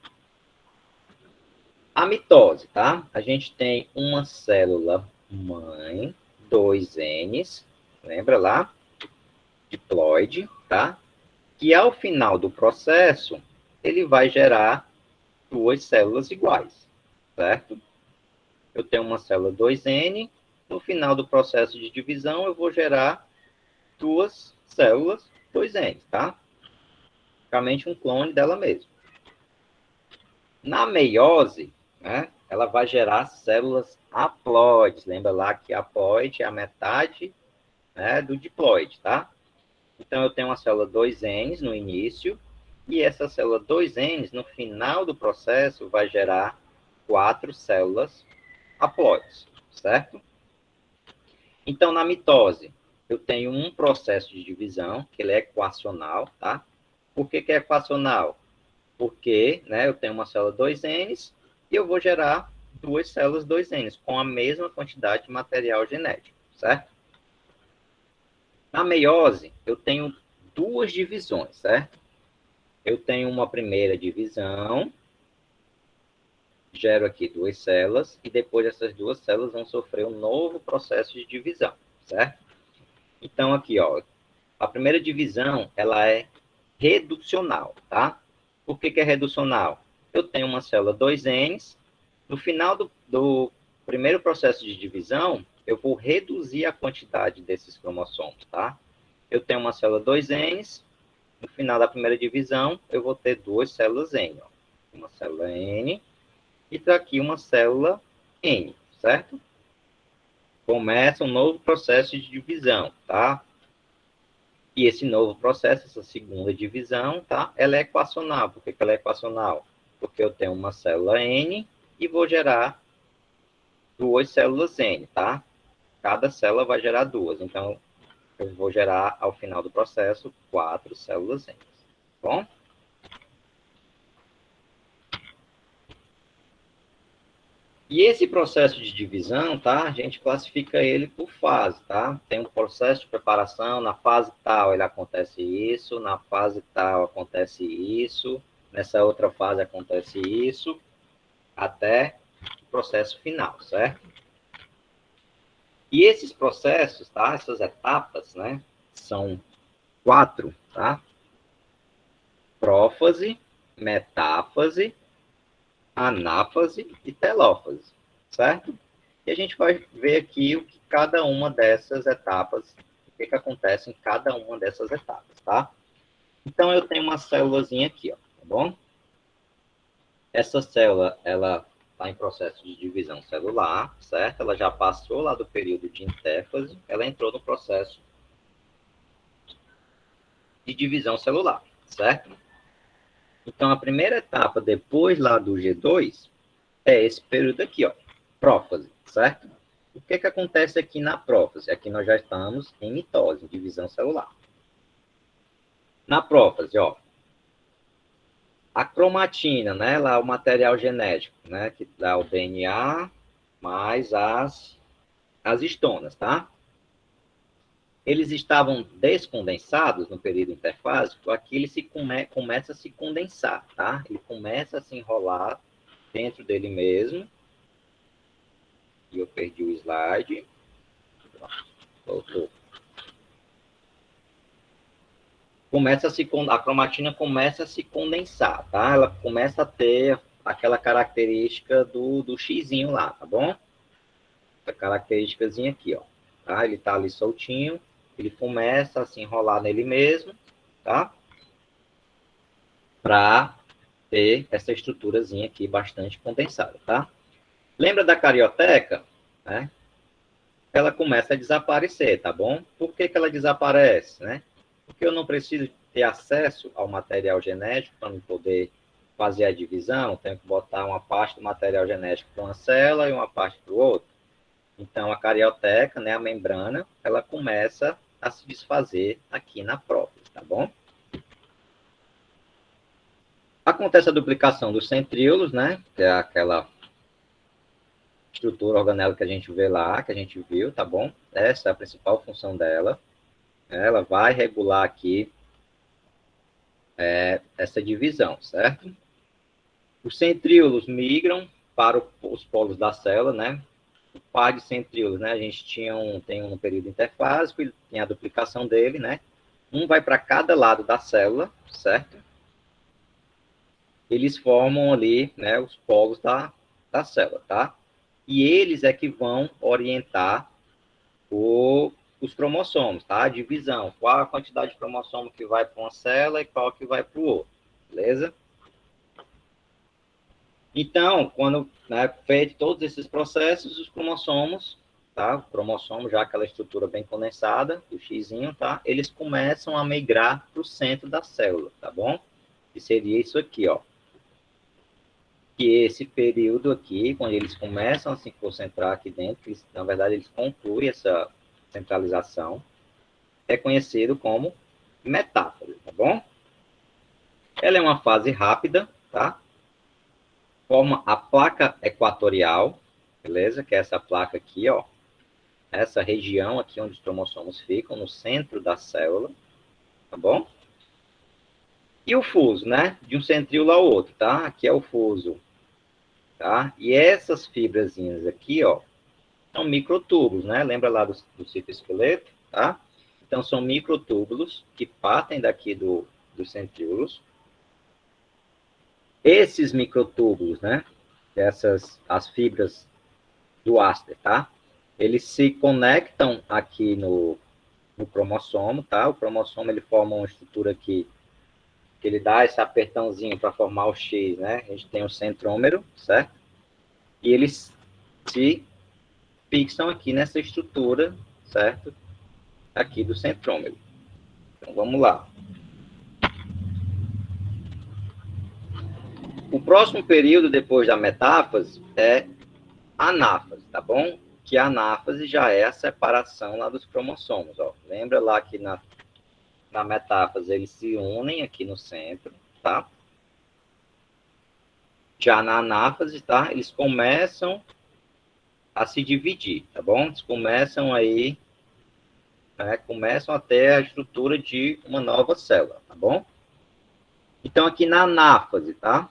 A mitose, tá? A gente tem uma célula mãe, 2 Ns, lembra lá? Diploide, tá? Que ao final do processo, ele vai gerar 2 células iguais, certo? Eu tenho uma célula 2N, no final do processo de divisão, eu vou gerar 2 células 2N, tá? Basicamente um clone dela mesma. Na meiose, né, ela vai gerar células haploides. Lembra lá que haploide é a metade, né, do diploide, tá? Então, eu tenho uma célula 2Ns no início, e essa célula 2Ns, no final do processo, vai gerar 4 células haploides, certo? Então, na mitose, eu tenho um processo de divisão, que ele é equacional, tá? Por que é equacional? Porque, né, eu tenho uma célula 2Ns e eu vou gerar 2 células 2Ns com a mesma quantidade de material genético, certo? Na meiose, eu tenho 2 divisões, certo? Eu tenho uma primeira divisão, gero aqui 2 células, e depois essas 2 células vão sofrer um novo processo de divisão, certo? Então, aqui, ó, a primeira divisão, ela é reducional, tá? Por que é reducional? Eu tenho uma célula 2Ns, no final do primeiro processo de divisão, eu vou reduzir a quantidade desses cromossomos, tá? Eu tenho uma célula 2Ns, no final da primeira divisão, eu vou ter 2 células N, ó. Uma célula N, e daqui uma célula N, certo? Começa um novo processo de divisão, tá? E esse novo processo, essa segunda divisão, tá? Ela é equacional. Por que ela é equacional? Porque eu tenho uma célula N e vou gerar 2 células N, tá? Cada célula vai gerar 2. Então, eu vou gerar, ao final do processo, 4 células N. Bom? E esse processo de divisão, tá? A gente classifica ele por fase, tá? Tem um processo de preparação, na fase tal ele acontece isso, na fase tal acontece isso, nessa outra fase acontece isso, até o processo final, certo? E esses processos, tá? Essas etapas, né? São 4, tá? Prófase, metáfase, anáfase e telófase, certo? E a gente vai ver aqui o que cada uma dessas etapas, o que acontece em cada uma dessas etapas, tá? Então, eu tenho uma célulazinha aqui, ó, tá bom? Essa célula, ela está em processo de divisão celular, certo? Ela já passou lá do período de intéfase, ela entrou no processo de divisão celular, certo? Então, a primeira etapa, depois lá do G2, é esse período aqui, ó, prófase, certo? O que acontece aqui na prófase? Aqui nós já estamos em mitose, em divisão celular. Na prófase, ó, a cromatina, né, lá o material genético, né, que dá o DNA mais as histonas, tá? Eles estavam descondensados no período interfásico, aqui ele começa a se condensar, tá? Ele começa a se enrolar dentro dele mesmo. E eu perdi o slide. Voltou. A cromatina começa a se condensar, tá? Ela começa a ter aquela característica do xizinho lá, tá bom? Essa característicazinha aqui, ó. Tá? Ele tá ali soltinho. Ele começa a se enrolar nele mesmo, tá? Para ter essa estruturazinha aqui bastante condensada, tá? Lembra da carioteca, né? Ela começa a desaparecer, tá bom? Por que ela desaparece, né? Porque eu não preciso ter acesso ao material genético para poder fazer a divisão. Tenho que botar uma parte do material genético para uma célula e uma parte para o outro. Então, a carioteca, né, a membrana, ela começa a se desfazer aqui na prófase, tá bom? Acontece a duplicação dos centríolos, né, que é aquela estrutura organela que a gente vê lá, que a gente viu, tá bom? Essa é a principal função dela. Ela vai regular aqui essa divisão, certo? Os centríolos migram para os polos da célula, né? O par de centríolos, né? A gente tem um no período interfásico, ele tem a duplicação dele, né? Um vai para cada lado da célula, certo? Eles formam ali, né, os polos da célula, tá? E eles é que vão orientar os cromossomos, tá? A divisão, qual a quantidade de cromossomo que vai para uma célula e qual que vai para o outro, beleza? Então, quando, né, feito todos esses processos, os cromossomos, tá? O cromossomo, já aquela estrutura bem condensada, o xizinho, tá? Eles começam a migrar para o centro da célula, tá bom? Que seria isso aqui, ó. Que esse período aqui, quando eles começam a se concentrar aqui dentro, eles, na verdade, eles concluem essa centralização, é conhecido como metáfase, tá bom? Ela é uma fase rápida, tá? Forma a placa equatorial, beleza? Que é essa placa aqui, ó. Essa região aqui onde os cromossomos ficam, no centro da célula, tá bom? E o fuso, né? De um centríolo ao outro, tá? Aqui é o fuso, tá? E essas fibrazinhas aqui, ó, são microtúbulos, né? Lembra lá do citoesqueleto, tá? Então, são microtúbulos que partem daqui dos centríolos. Esses microtúbulos, né? As fibras do áster, tá? Eles se conectam aqui no cromossomo, tá? O cromossomo, ele forma uma estrutura aqui, que ele dá esse apertãozinho para formar o X, né? A gente tem o centrômero, certo? E eles se fixam aqui nessa estrutura, certo? Aqui do centrômero. Então, vamos lá. O próximo período depois da metáfase é anáfase, tá bom? Que a anáfase já é a separação lá dos cromossomos, ó. Lembra lá que na metáfase eles se unem aqui no centro, tá? Já na anáfase, tá? Eles começam a se dividir, tá bom? Eles começam aí, né? Começam a ter a estrutura de uma nova célula, tá bom? Então, aqui na anáfase, tá?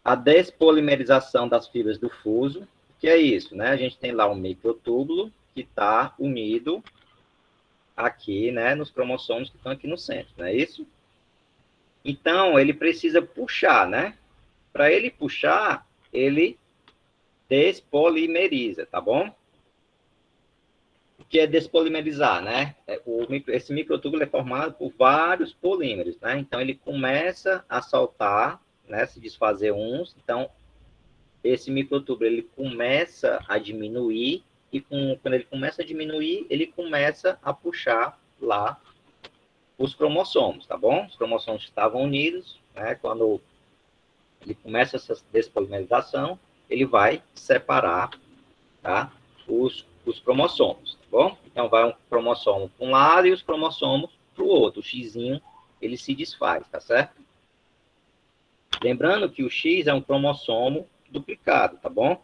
A despolimerização das fibras do fuso, que é isso, né? A gente tem lá um microtúbulo que está unido aqui, né? Nos cromossomos que estão aqui no centro, não é isso? Então, ele precisa puxar, né? Para ele puxar, ele despolimeriza, tá bom? O que é despolimerizar, né? Esse microtúbulo é formado por vários polímeros, né? Então, ele começa a soltar, né, se desfazer uns, então esse microtúbulo ele começa a diminuir e quando ele começa a diminuir, ele começa a puxar lá os cromossomos, tá bom? Os cromossomos estavam unidos, né? Quando ele começa essa despolimerização, ele vai separar, tá? Os cromossomos, tá bom? Então vai um cromossomo para um lado e os cromossomos para o outro. O xizinho ele se desfaz, tá certo? Lembrando que o X é um cromossomo duplicado, tá bom?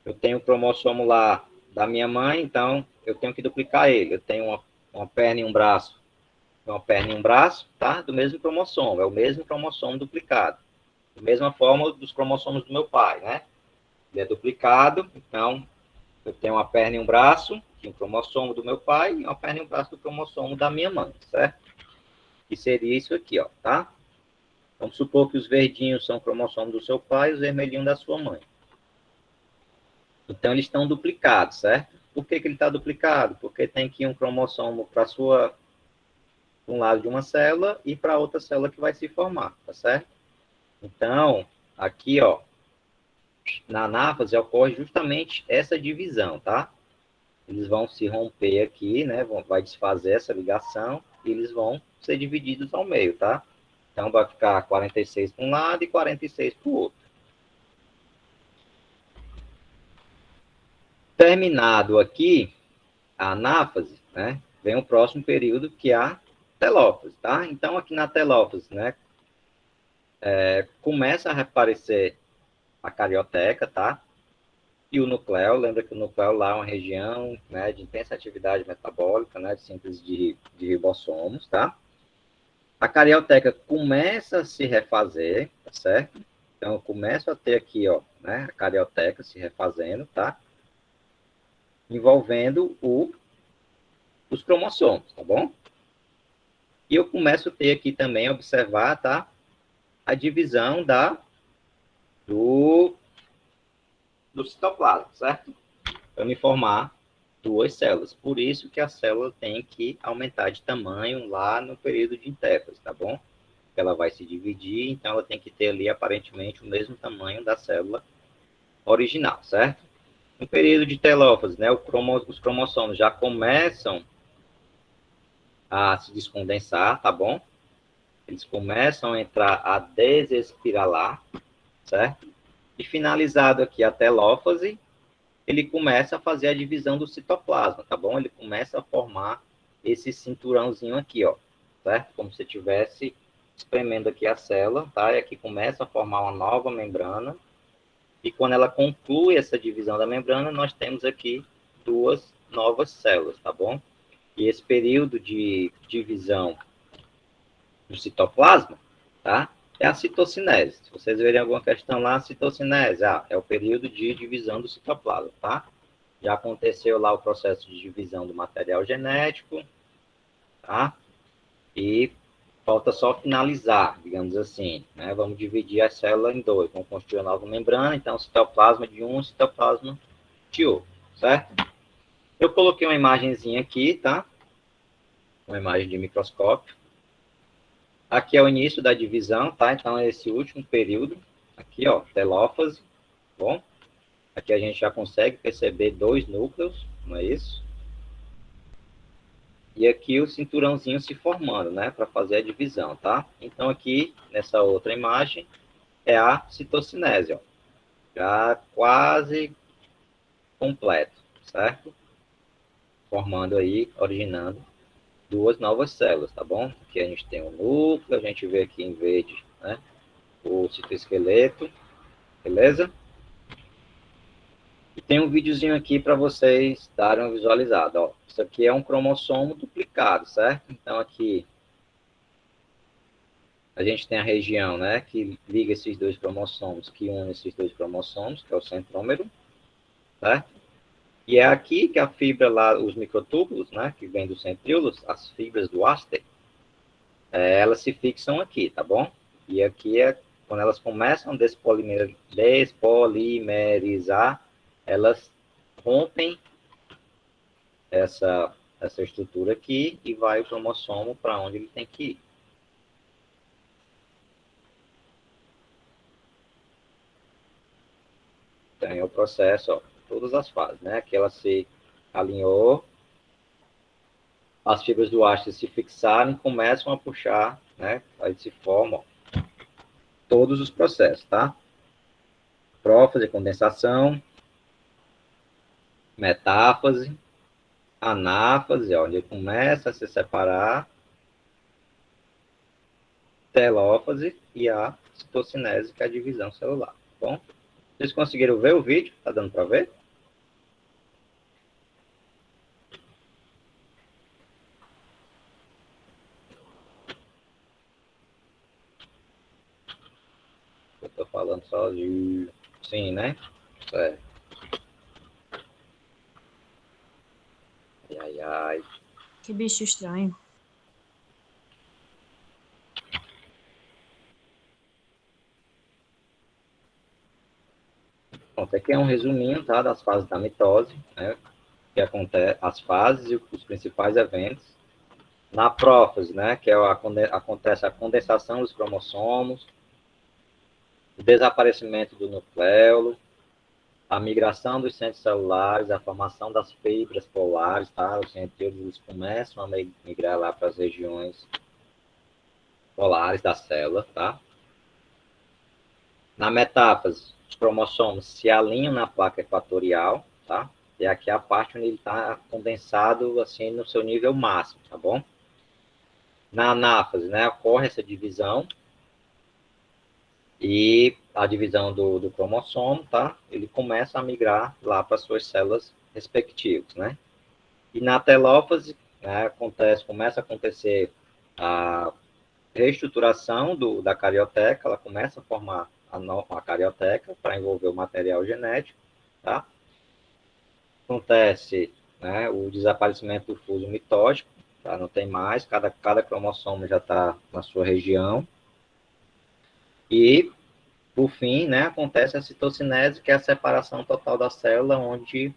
Eu tenho o cromossomo lá da minha mãe, então eu tenho que duplicar ele. Eu tenho uma perna e um braço. Uma perna e um braço, tá? Do mesmo cromossomo. É o mesmo cromossomo duplicado. Da mesma forma dos cromossomos do meu pai, né? Ele é duplicado, então eu tenho uma perna e um braço, que é um cromossomo do meu pai, e uma perna e um braço do cromossomo da minha mãe, certo? Que seria isso aqui, ó, tá? Vamos supor que os verdinhos são cromossomos do seu pai e os vermelhinhos da sua mãe. Então, eles estão duplicados, certo? Por que ele está duplicado? Porque tem que ir um cromossomo para um lado de uma célula e para outra célula que vai se formar, tá certo? Então, aqui, ó, na anáfase ocorre justamente essa divisão, tá? Eles vão se romper aqui, né? Vai desfazer essa ligação e eles vão ser divididos ao meio, tá? Então, vai ficar 46 para um lado e 46 para o outro. Terminado aqui a anáfase, né? Vem o próximo período, que é a telófase, tá? Então, aqui na telófase, né? Começa a aparecer a carioteca, tá? E o núcleo, lembra que o núcleo lá é uma região, né, de intensa atividade metabólica, né? De síntese de ribossomos, tá? A carioteca começa a se refazer, tá certo? Então, eu começo a ter aqui, ó, né, a carioteca se refazendo, tá? Envolvendo os cromossomos, tá bom? E eu começo a ter aqui também, observar, tá? A divisão do citoplasma, certo? Para me formar duas células. Por isso que a célula tem que aumentar de tamanho lá no período de intérfase, tá bom? Ela vai se dividir, então ela tem que ter ali aparentemente o mesmo tamanho da célula original, certo? No período de telófase, né, os cromossomos já começam a se descondensar, tá bom? Eles começam a entrar a desespiralar, certo? E finalizado aqui a telófase, ele começa a fazer a divisão do citoplasma, tá bom? Ele começa a formar esse cinturãozinho aqui, ó, certo? Como se estivesse espremendo aqui a célula, tá? E aqui começa a formar uma nova membrana. E quando ela conclui essa divisão da membrana, nós temos aqui duas novas células, tá bom? E esse período de divisão do citoplasma, tá? É a citocinese. Se vocês verem alguma questão lá, citocinese, é o período de divisão do citoplasma, tá? Já aconteceu lá o processo de divisão do material genético, tá? E falta só finalizar, digamos assim, né? Vamos dividir a célula em dois, vamos construir uma nova membrana, então citoplasma de um, citoplasma de outro, certo? Eu coloquei uma imagenzinha aqui, tá? Uma imagem de microscópio. Aqui é o início da divisão, tá? Então, é esse último período. Aqui, ó, telófase. Bom, aqui a gente já consegue perceber dois núcleos, não é isso? E aqui o cinturãozinho se formando, né? Para fazer a divisão, tá? Então, aqui, nessa outra imagem, é a citocinese, ó. Já quase completo, certo? Formando aí, originando duas novas células, tá bom? Aqui a gente tem o núcleo, a gente vê aqui em verde, né, o citoesqueleto, beleza? E tem um videozinho aqui para vocês darem uma visualizada, ó. Isso aqui é um cromossomo duplicado, certo? Então aqui a gente tem a região, né, que liga esses dois cromossomos, que une esses dois cromossomos, que é o centrômero, certo? E é aqui que a fibra lá, os microtúbulos, né, que vem dos centríolos, as fibras do áster, elas se fixam aqui, tá bom? E aqui é quando elas começam a despolimerizar, elas rompem essa estrutura aqui e vai o cromossomo para onde ele tem que ir. Então é o processo, ó, todas as fases, né? Aqui ela se alinhou, as fibras do áster se fixaram e começam a puxar, né? Aí se formam todos os processos, tá? Prófase, condensação, metáfase, anáfase, ó, onde ele começa a se separar, telófase e a citocinese, que é a divisão celular, tá bom? Vocês conseguiram ver o vídeo? Tá dando para ver? Eu tô falando só de... Sim, né? É. Ai, ai. Que bicho estranho. Bom, aqui é um resuminho, tá, das fases da mitose, né? Que acontece, as fases e os principais eventos. Na prófase, né? Que é acontece a condensação dos cromossomos, o desaparecimento do nucleolo, a migração dos centros celulares, a formação das fibras polares, tá? Os centríolos começam a migrar lá para as regiões polares da célula, tá? Na metáfase, os cromossomos se alinham na placa equatorial, tá? E aqui é a parte onde ele está condensado, assim, no seu nível máximo, tá bom? Na anáfase, né, ocorre essa divisão, e a divisão do cromossomo, tá? Ele começa a migrar lá para suas células respectivas, né? E na telófase, né, começa a acontecer a reestruturação da carioteca, ela começa a formar a carioteca para envolver o material genético, tá? Acontece, né, o desaparecimento do fuso mitótico, tá? Não tem mais, cada cromossomo já está na sua região. E, por fim, né, acontece a citocinese, que é a separação total da célula, onde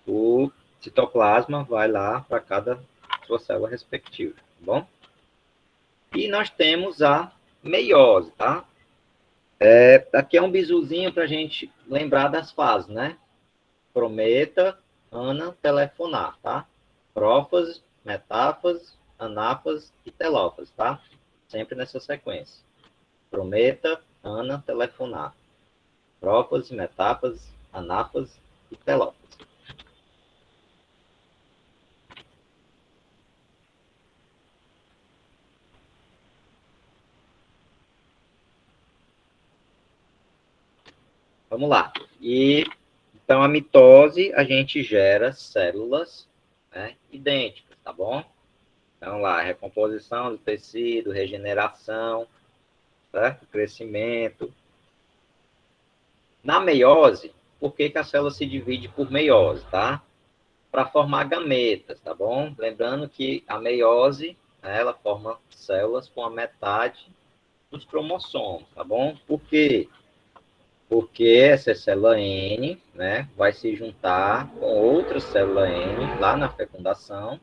o citoplasma vai lá para cada sua célula respectiva, tá bom? E nós temos a meiose, tá? Aqui é um bizuzinho para a gente lembrar das fases, né? Prometa, ana, telefonar, tá? Prófase, metáfase, anáfase e telófase, tá? Sempre nessa sequência. Prometa, ana, telefonar. Prófase, metáfase, anáfase e telófase. Vamos lá. Então, a mitose, a gente gera células, né, idênticas, tá bom? Então, lá, recomposição do tecido, regeneração, certo? Crescimento. Na meiose, por que a célula se divide por meiose, tá? Para formar gametas, tá bom? Lembrando que a meiose, né, ela forma células com a metade dos cromossomos, tá bom? Por quê? Porque essa célula N, né, vai se juntar com outra célula N lá na fecundação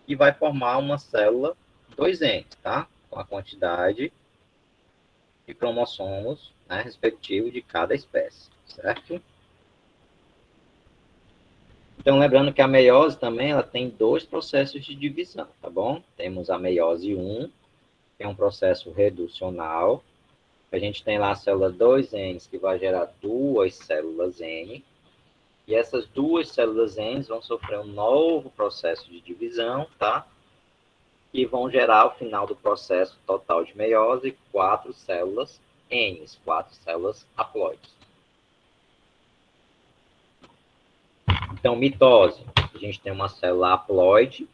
e vai formar uma célula 2N, tá? Com a quantidade de cromossomos, né, respectivo de cada espécie, certo? Então, lembrando que a meiose também ela tem dois processos de divisão, tá bom? Temos a meiose 1, que é um processo reducional. A gente tem lá a célula 2N, que vai gerar duas células N. E essas duas células N vão sofrer um novo processo de divisão, tá? E vão gerar, ao final do processo total de meiose, 4 células N, 4 células haploides. Então, mitose, a gente tem uma célula haploide,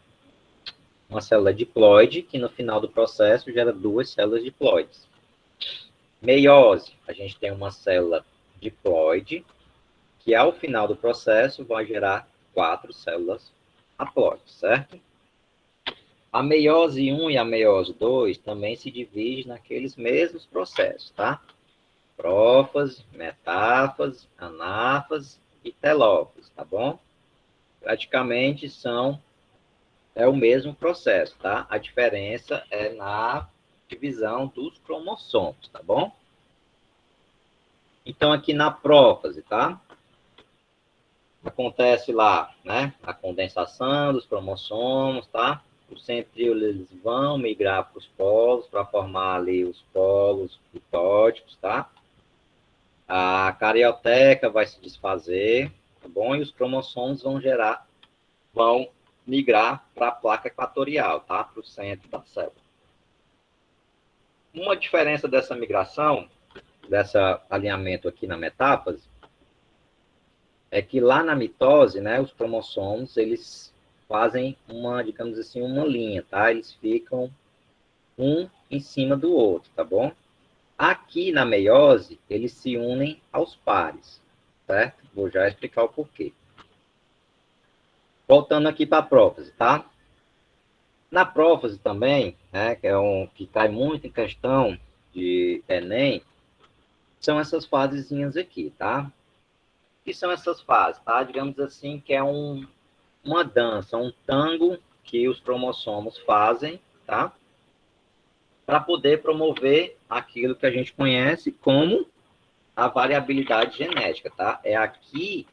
uma célula diploide, que no final do processo gera duas células diploides. Meiose, a gente tem uma célula diploide, que ao final do processo vai gerar 4 células haploides, certo? A meiose 1 e a meiose 2 também se dividem naqueles mesmos processos, tá? Prófase, metáfase, anáfase e telófase, tá bom? Praticamente é o mesmo processo, tá? A diferença é na divisão dos cromossomos, tá bom? Então, aqui na prófase, tá? Acontece lá, né? A condensação dos cromossomos, tá? Os centríolos eles vão migrar para os polos, para formar ali os polos mitóticos, tá? A carioteca vai se desfazer, tá bom? E os cromossomos vão migrar para a placa equatorial, tá? Para o centro da célula. Uma diferença dessa migração, desse alinhamento aqui na metáfase, é que lá na mitose, né, os cromossomos, eles fazem uma, digamos assim, uma linha, tá? Eles ficam um em cima do outro, tá bom? Aqui na meiose, eles se unem aos pares, certo? Vou já explicar o porquê. Voltando aqui para a prófase, tá? Na prófase também, né, que cai muito em questão de Enem, são essas fasezinhas aqui, tá? O que são essas fases, tá? Digamos assim que é uma dança, um tango que os cromossomos fazem, tá? Para poder promover aquilo que a gente conhece como a variabilidade genética, tá? É aqui,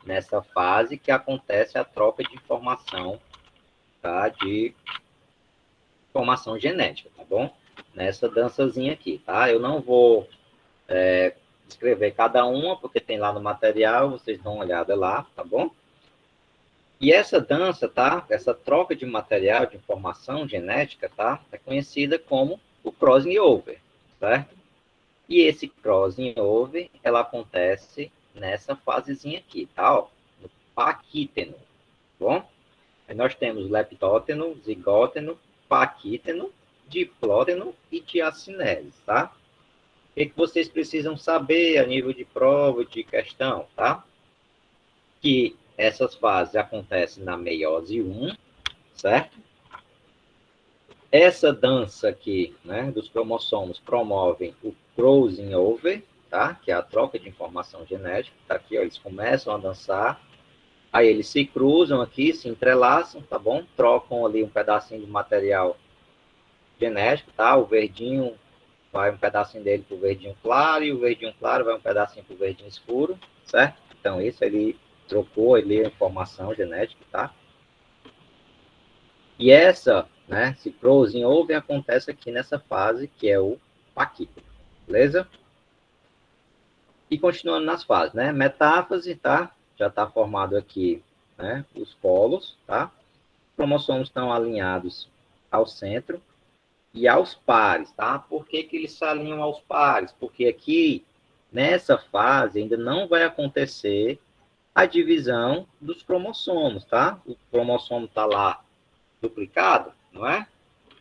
nessa fase, que acontece a troca de informação, tá? De informação genética, tá bom? Nessa dançazinha aqui, tá? Eu não vou escrever cada uma, porque tem lá no material, vocês dão uma olhada lá, tá bom? E essa dança, tá? Essa troca de material, de informação genética, tá? É conhecida como o crossing over, certo? E esse crossing over, ela acontece nessa fasezinha aqui, tá? Ó, no paquíteno, tá bom? Aí nós temos leptóteno, zigóteno, paquíteno, diplóteno e diacinese, tá? que vocês precisam saber a nível de prova, de questão, tá? Que essas fases acontecem na meiose 1, certo? Essa dança aqui, né, dos cromossomos promovem o crossing over, tá? Que é a troca de informação genética. Tá aqui, ó, eles começam a dançar, aí eles se cruzam aqui, se entrelaçam, tá bom? Trocam ali um pedacinho de material genético, tá? O verdinho vai um pedacinho dele pro verdinho claro, e o verdinho claro vai um pedacinho pro verdinho escuro, certo? Então, isso ele trocou ali a informação genética, tá? E essa, né, esse crossing over acontece aqui nessa fase, que é o paquículo, beleza? E continuando nas fases, né? Metáfase, tá? Já está formado aqui, né, os polos, tá? Os cromossomos estão alinhados ao centro e aos pares, tá? Por que que eles se alinham aos pares? Porque aqui, nessa fase, ainda não vai acontecer a divisão dos cromossomos, tá? O cromossomo está lá duplicado, não é?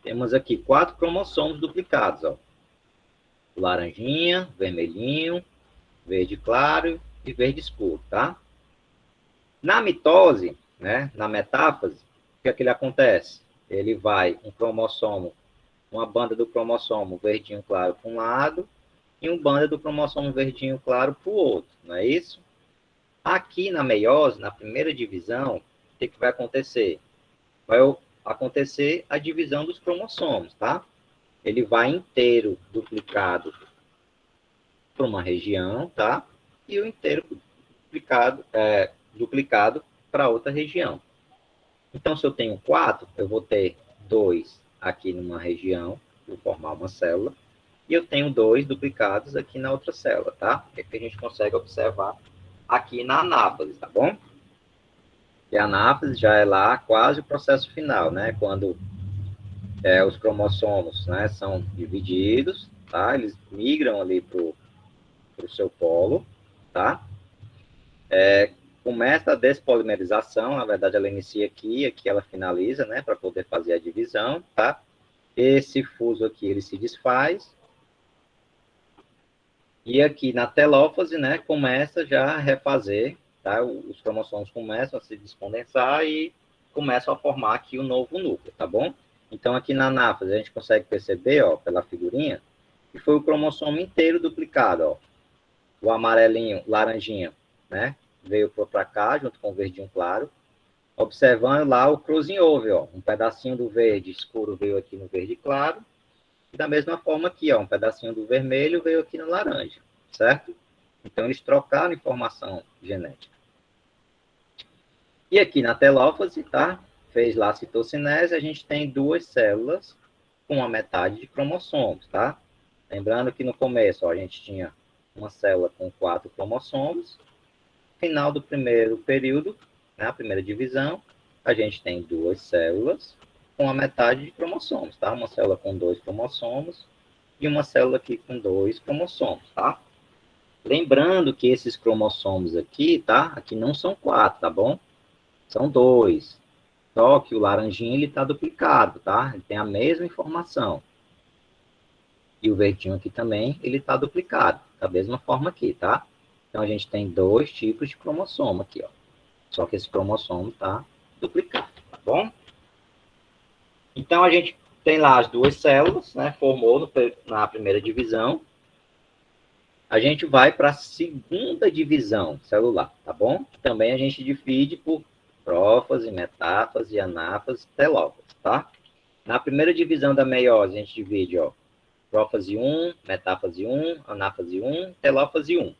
Temos aqui 4 cromossomos duplicados, ó. Laranjinha, vermelhinho, verde claro e verde escuro, tá? Na mitose, né, na metáfase, o que é que ele acontece? Ele vai um cromossomo, uma banda do cromossomo verdinho claro para um lado e uma banda do cromossomo verdinho claro para o outro, não é isso? Aqui na meiose, na primeira divisão, o que vai acontecer? Vai acontecer a divisão dos cromossomos, tá? Ele vai inteiro duplicado para uma região, tá? E o inteiro duplicado para outra região. Então, se eu tenho 4, eu vou ter 2 aqui numa região, vou formar uma célula, e eu tenho 2 duplicados aqui na outra célula, tá? O que a gente consegue observar aqui na anáfase, tá bom? E a anáfase já é lá quase o processo final, né? Quando os cromossomos, né, são divididos, tá? Eles migram ali para o seu polo, tá? Começa a despolimerização, na verdade ela inicia aqui ela finaliza, né, para poder fazer a divisão, tá? Esse fuso aqui, ele se desfaz, e aqui na telófase, né, começa já a refazer, tá? Os cromossomos começam a se descondensar e começam a formar aqui o novo núcleo, tá bom? Então, aqui na anáfase, a gente consegue perceber, ó, pela figurinha, que foi o cromossomo inteiro duplicado, ó. O amarelinho, laranjinha, né, veio para cá, junto com o verdinho claro, observando lá o crossing over, ó. Um pedacinho do verde escuro veio aqui no verde claro, e da mesma forma aqui, ó, um pedacinho do vermelho veio aqui no laranja, certo? Então, eles trocaram informação genética. E aqui na telófase, tá? Fez lá a citocinese, a gente tem 2 células com a metade de cromossomos, tá? Lembrando que no começo, ó, a gente tinha uma célula com 4 cromossomos. Final do primeiro período, né, a primeira divisão, a gente tem 2 células com a metade de cromossomos, tá? Uma célula com 2 cromossomos e uma célula aqui com 2 cromossomos, tá? Lembrando que esses cromossomos aqui, tá? Aqui não são 4, tá bom? São 2. Só que o laranjinho, ele tá duplicado, tá? Ele tem a mesma informação. E o verdinho aqui também, ele tá duplicado. Da mesma forma aqui, tá? Então, a gente tem 2 tipos de cromossomo aqui, ó. Só que esse cromossomo tá duplicado, tá bom? Então, a gente tem lá as 2 células, né? Formou na primeira divisão. A gente vai para a segunda divisão celular, tá bom? Também a gente divide por prófase, metáfase, anáfase, telófase, tá? Na primeira divisão da meiose, a gente divide, ó, prófase 1, metáfase 1, anáfase 1, telófase 1.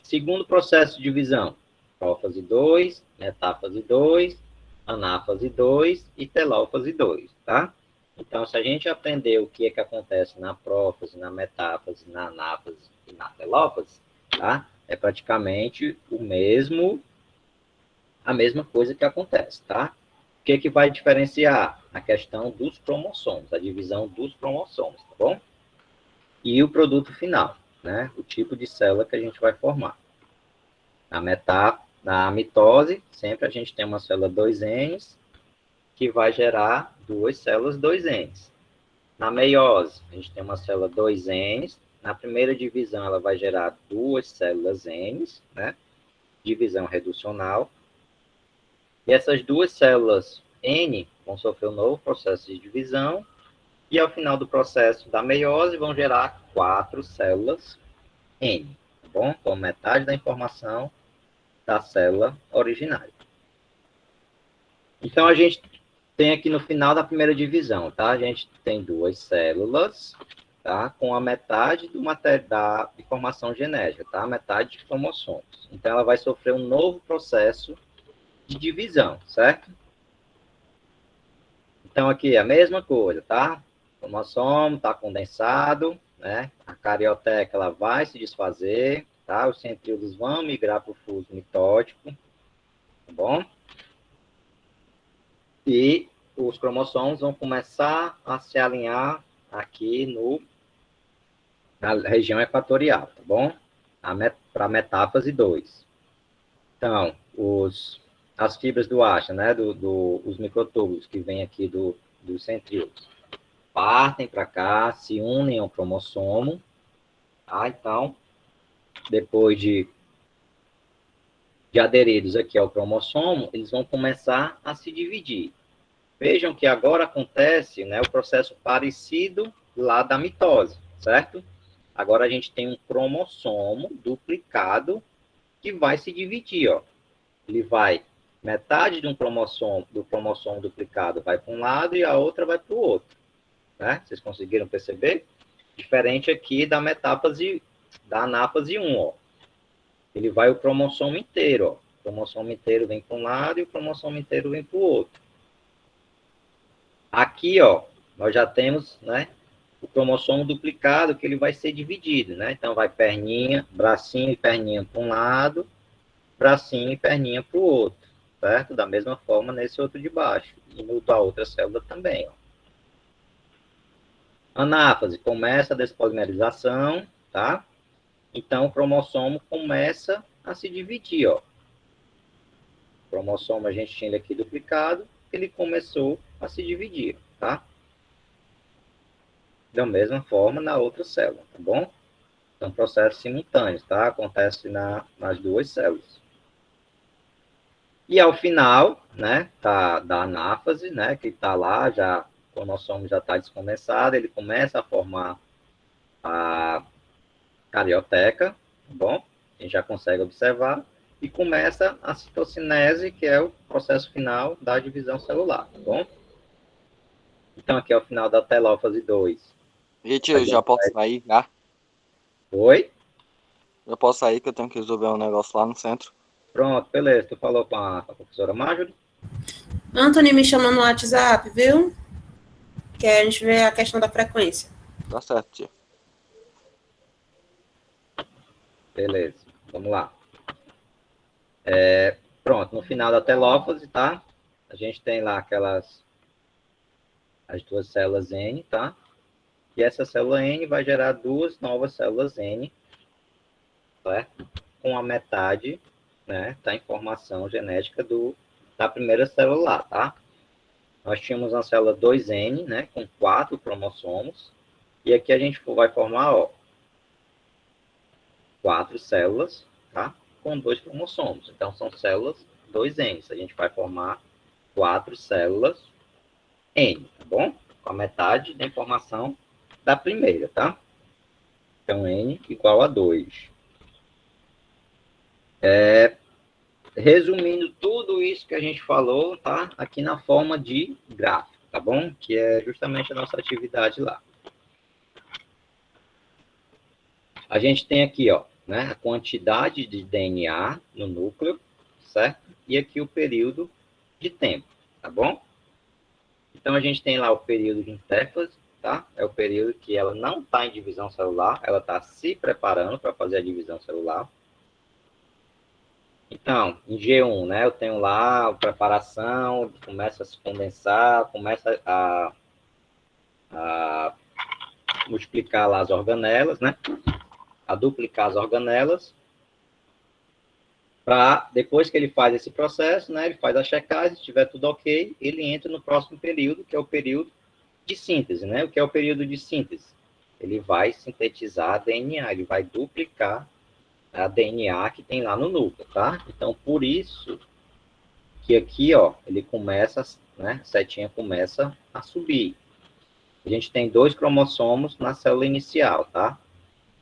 Segundo processo de divisão, prófase 2, metáfase 2, anáfase 2 e telófase 2, tá? Então, se a gente aprender o que é que acontece na prófase, na metáfase, na anáfase e na telófase, tá? É praticamente a mesma coisa que acontece, tá? O que é que vai diferenciar? A questão dos cromossomos, a divisão dos cromossomos, tá bom? E o produto final, né? O tipo de célula que a gente vai formar. Na mitose, sempre a gente tem uma célula 2N, que vai gerar 2 células 2N. Na meiose, a gente tem uma célula 2N. Na primeira divisão, ela vai gerar 2 células N, né? Divisão reducional. E essas 2 células N vão sofrer um novo processo de divisão. E ao final do processo da meiose, vão gerar 4 células N. Tá bom? Então, metade da informação da célula originária. Então, a gente tem aqui no final da primeira divisão, tá? A gente tem 2 células, tá? Com a metade da informação genética, tá? Metade de cromossomos. Então, ela vai sofrer um novo processo de divisão, certo? Então, aqui é a mesma coisa, tá? O cromossomo está condensado, né? A carioteca ela vai se desfazer, tá? Os centríolos vão migrar para o fuso mitótico, tá bom? E os cromossomos vão começar a se alinhar aqui na região equatorial, tá bom? Para a metáfase 2. Então, as fibras do acha, né? Os microtúbulos que vêm aqui dos centríolos, partem para cá, se unem ao cromossomo, tá? Então, depois de aderidos aqui ao cromossomo, eles vão começar a se dividir. Vejam que agora acontece, né, o processo parecido lá da mitose, certo? Agora a gente tem um cromossomo duplicado que vai se dividir, ó. Ele vai, metade de do cromossomo duplicado vai para um lado e a outra vai para o outro. Né? Vocês conseguiram perceber? Diferente aqui da anáfase 1, ó. Ele vai o cromossomo inteiro, ó. O cromossomo inteiro vem para um lado e o cromossomo inteiro vem para o outro. Aqui, ó, nós já temos, né, o cromossomo duplicado que ele vai ser dividido, né? Então vai perninha, bracinho e perninha para um lado, bracinho e perninha para o outro, certo? Da mesma forma nesse outro de baixo e no da outra célula também, ó. Anáfase, começa a despolimerização, tá? Então, o cromossomo começa a se dividir, ó. O cromossomo, a gente tinha ele aqui duplicado, ele começou a se dividir, tá? Da mesma forma na outra célula, tá bom? São processos simultâneos, tá? Acontece nas 2 células. E ao final, né, da anáfase, né, que está lá, já o cromossomo já está descondensado, ele começa a formar a carioteca, tá bom? A gente já consegue observar, e começa a citocinese, que é o processo final da divisão celular, tá bom? Então, aqui é o final da telófase 2. Gente, eu já posso sair, né? Oi? Eu posso sair que eu tenho que resolver um negócio lá no centro. Pronto, beleza. Tu falou com a professora Marjorie? Anthony me chamou no WhatsApp, viu? Que a gente vê a questão da frequência. Tá certo, tia. Beleza, vamos lá. Pronto, no final da telófase, tá? A gente tem lá as 2 células N, tá? E essa célula N vai gerar 2 novas células N, certo? Com a metade, né, da informação genética da primeira célula lá, tá? Nós tínhamos uma célula 2N, né, com 4 cromossomos, e aqui a gente vai formar, ó, 4 células, tá? Com 2 cromossomos. Então, são células 2N. A gente vai formar 4 células N, tá bom? Com a metade da informação da primeira, tá? Então, N igual a 2. Resumindo tudo isso que a gente falou, tá? Aqui na forma de gráfico, tá bom? Que é justamente a nossa atividade lá. A gente tem aqui, ó, né, a quantidade de DNA no núcleo, certo? E aqui o período de tempo, tá bom? Então, a gente tem lá o período de interfase, tá? É o período que ela não está em divisão celular, ela está se preparando para fazer a divisão celular. Então, em G1, né, eu tenho lá a preparação, começa a se condensar, começa a multiplicar lá as organelas, né? A duplicar as organelas, para depois que ele faz esse processo, né, ele faz a checagem, se estiver tudo ok, ele entra no próximo período, que é o período de síntese, né? O que é o período de síntese? Ele vai sintetizar DNA, ele vai duplicar a DNA que tem lá no núcleo, tá? Então, por isso que aqui, ó, ele começa, né? A setinha começa a subir. A gente tem 2 cromossomos na célula inicial, tá?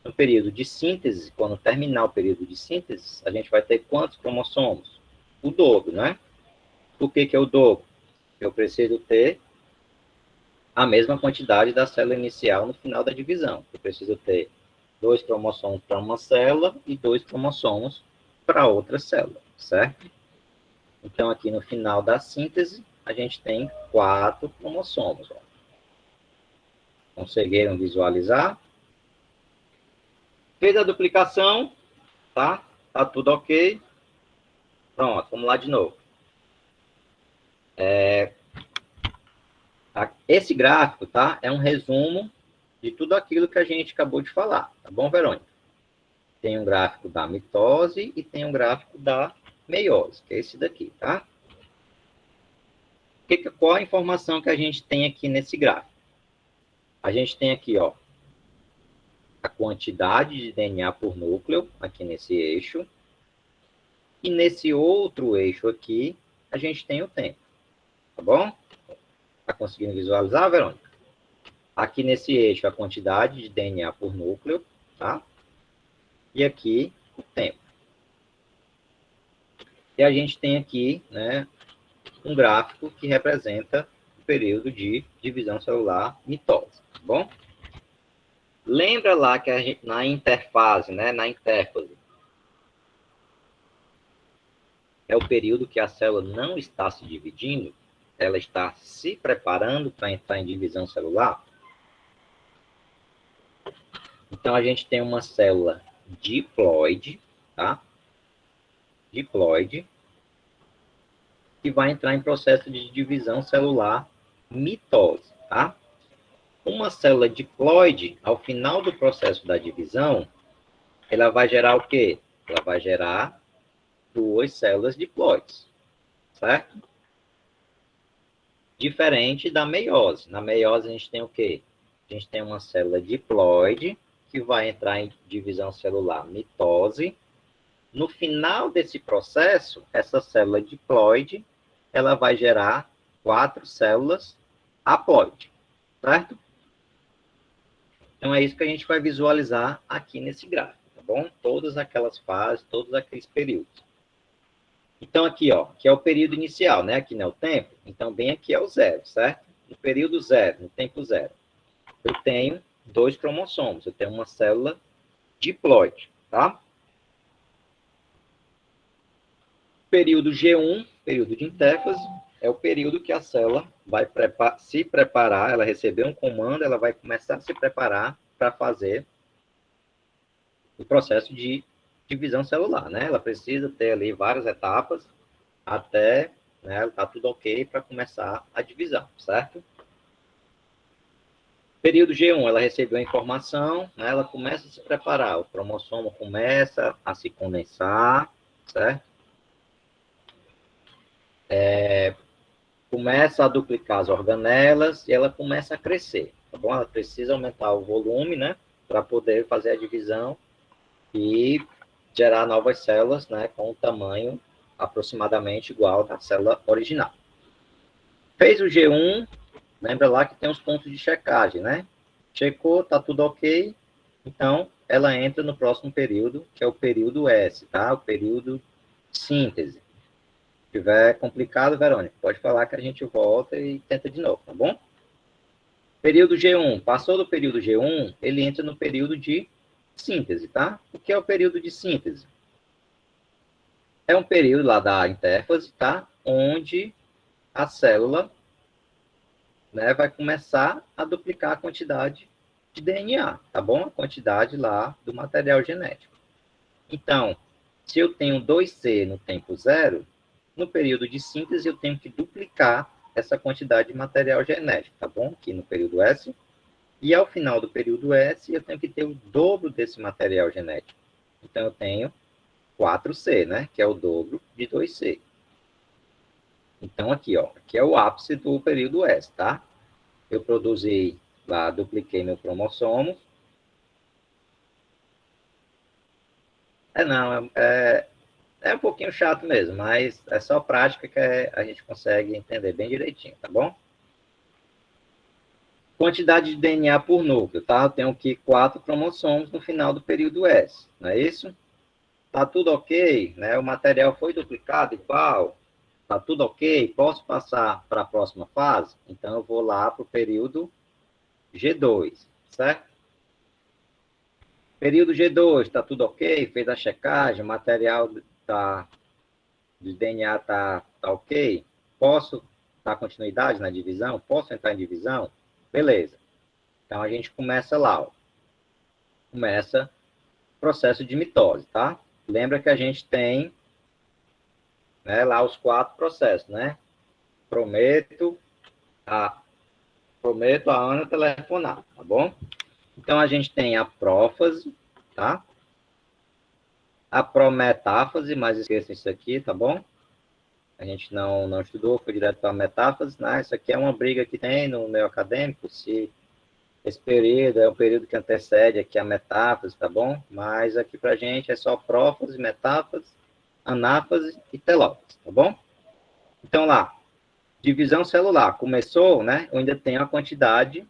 No período de síntese, quando terminar o período de síntese, a gente vai ter quantos cromossomos? O dobro, né? Por que que é o dobro? Eu preciso ter a mesma quantidade da célula inicial no final da divisão. Eu preciso ter 2 cromossomos para uma célula e 2 cromossomos para outra célula, certo? Então, aqui no final da síntese, a gente tem 4 cromossomos. Ó. Conseguiram visualizar? Fez a duplicação, tá? Tá tudo ok. Pronto, vamos lá de novo. Esse gráfico, tá? É um resumo de tudo aquilo que a gente acabou de falar, tá bom, Verônica? Tem um gráfico da mitose e tem um gráfico da meiose, que é esse daqui, tá? Qual a informação que a gente tem aqui nesse gráfico? A gente tem aqui, ó, a quantidade de DNA por núcleo, aqui nesse eixo. E nesse outro eixo aqui, a gente tem o tempo, tá bom? Tá conseguindo visualizar, Verônica? Aqui nesse eixo, a quantidade de DNA por núcleo, tá? E aqui, o tempo. E a gente tem aqui, né, um gráfico que representa o período de divisão celular mitose, tá bom? Lembra lá que a gente, na interfase, né, na intérfase, é o período que a célula não está se dividindo, ela está se preparando para entrar em divisão celular. Então, a gente tem uma célula diploide, tá? Diploide, que vai entrar em processo de divisão celular mitose, tá? Uma célula diploide, ao final do processo da divisão, ela vai gerar o quê? Ela vai gerar 2 células diploides, certo? Diferente da meiose. Na meiose, a gente tem o quê? A gente tem uma célula diploide, que vai entrar em divisão celular mitose. No final desse processo, essa célula diploide, ela vai gerar 4 células haploide, certo? Então, é isso que a gente vai visualizar aqui nesse gráfico, tá bom? Todas aquelas fases, todos aqueles períodos. Então, aqui, ó, que é o período inicial, né? Aqui não é o tempo. Então, bem aqui é o 0, certo? No período 0, no tempo 0, eu tenho 2 cromossomos. Eu tenho uma célula diploide, tá? Período G1, período de intérfase, é o período que a célula vai se preparar, ela recebeu um comando, ela vai começar a se preparar para fazer o processo de divisão celular, né? Ela precisa ter ali várias etapas até, né, tá tudo ok para começar a divisão, certo? Período G1, ela recebeu a informação, né, ela começa a se preparar, o cromossomo começa a se condensar, certo? Começa a duplicar as organelas e ela começa a crescer, tá bom? Ela precisa aumentar o volume, né, para poder fazer a divisão e gerar novas células, né, com um tamanho aproximadamente igual da célula original. Fez o G1, lembra lá que tem os pontos de checagem, né? Checou, tá tudo ok, então ela entra no próximo período, que é o período S, tá? O período de síntese. Se tiver complicado, Verônica, pode falar que a gente volta e tenta de novo, tá bom? Período G1, passou do período G1, ele entra no período de síntese, tá? O que é o período de síntese? É um período lá da intérfase, tá? Onde a célula, né, vai começar a duplicar a quantidade de DNA, tá bom? A quantidade lá do material genético. Então, se eu tenho 2C no tempo 0, no período de síntese eu tenho que duplicar essa quantidade de material genético, tá bom? Aqui no período S. E ao final do período S, eu tenho que ter o dobro desse material genético. Então, eu tenho 4C, né? Que é o dobro de 2C. Então, aqui, ó. Aqui é o ápice do período S, tá? eu produzi lá, dupliquei meu cromossomo. Não, é um pouquinho chato mesmo, mas é só prática que a gente consegue entender bem direitinho, tá bom? Quantidade de DNA por núcleo, tá? Eu tenho aqui 4 cromossomos no final do período S, não é isso? Tá tudo ok, né? O material foi duplicado igual, tá tudo ok, posso passar para a próxima fase? Então, eu vou lá para o período G2, certo? Período G2, está tudo ok? Fez a checagem, o material de DNA tá ok? Posso dar continuidade na divisão? Posso entrar em divisão? Beleza. Então, a gente começa lá, ó. Começa o processo de mitose, tá? Lembra que a gente tem, né, lá os 4 processos, né? Prometo a Ana telefonar, tá bom? Então, a gente tem a prófase, tá? A prometáfase, mas esqueça isso aqui, tá bom? A gente não estudou, foi direto para a metáfase, né? Isso aqui é uma briga que tem no meio acadêmico, se esse período é o período que antecede aqui a metáfase, tá bom? Mas aqui pra gente é só prófase, metáfase, anáfase e telófase, tá bom? Então lá, divisão celular, começou, né? Eu ainda tenho a quantidade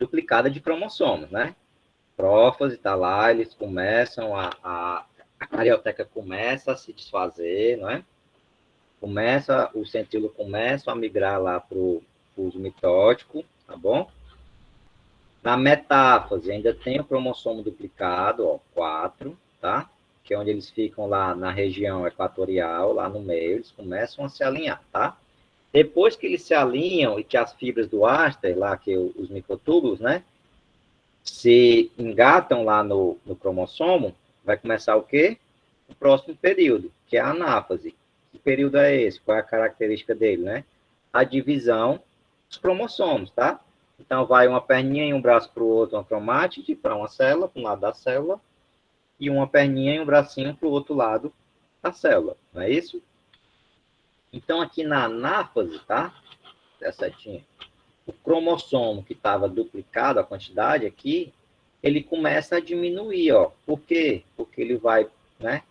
duplicada de cromossomos, né? Prófase tá lá, eles começam a carioteca começa a se desfazer, não é? O centríolo começa a migrar lá para o uso mitótico, tá bom? Na metáfase, ainda tem o cromossomo duplicado, ó, 4, tá? Que é onde eles ficam lá na região equatorial, lá no meio, eles começam a se alinhar, tá? Depois que eles se alinham e que as fibras do áster, lá que os microtúbulos, né, se engatam lá no cromossomo, vai começar o quê? O próximo período, que é a anáfase. Que período é esse? Qual é a característica dele, né? A divisão dos cromossomos, tá? Então, vai uma perninha e um braço para o outro, uma cromátide, para uma célula, para um lado da célula, e uma perninha e um bracinho para o outro lado da célula, não é isso? Então, aqui na anáfase, tá? Essa setinha. O cromossomo que estava duplicado, a quantidade aqui, ele começa a diminuir, ó. Por quê? Porque ele vai, né?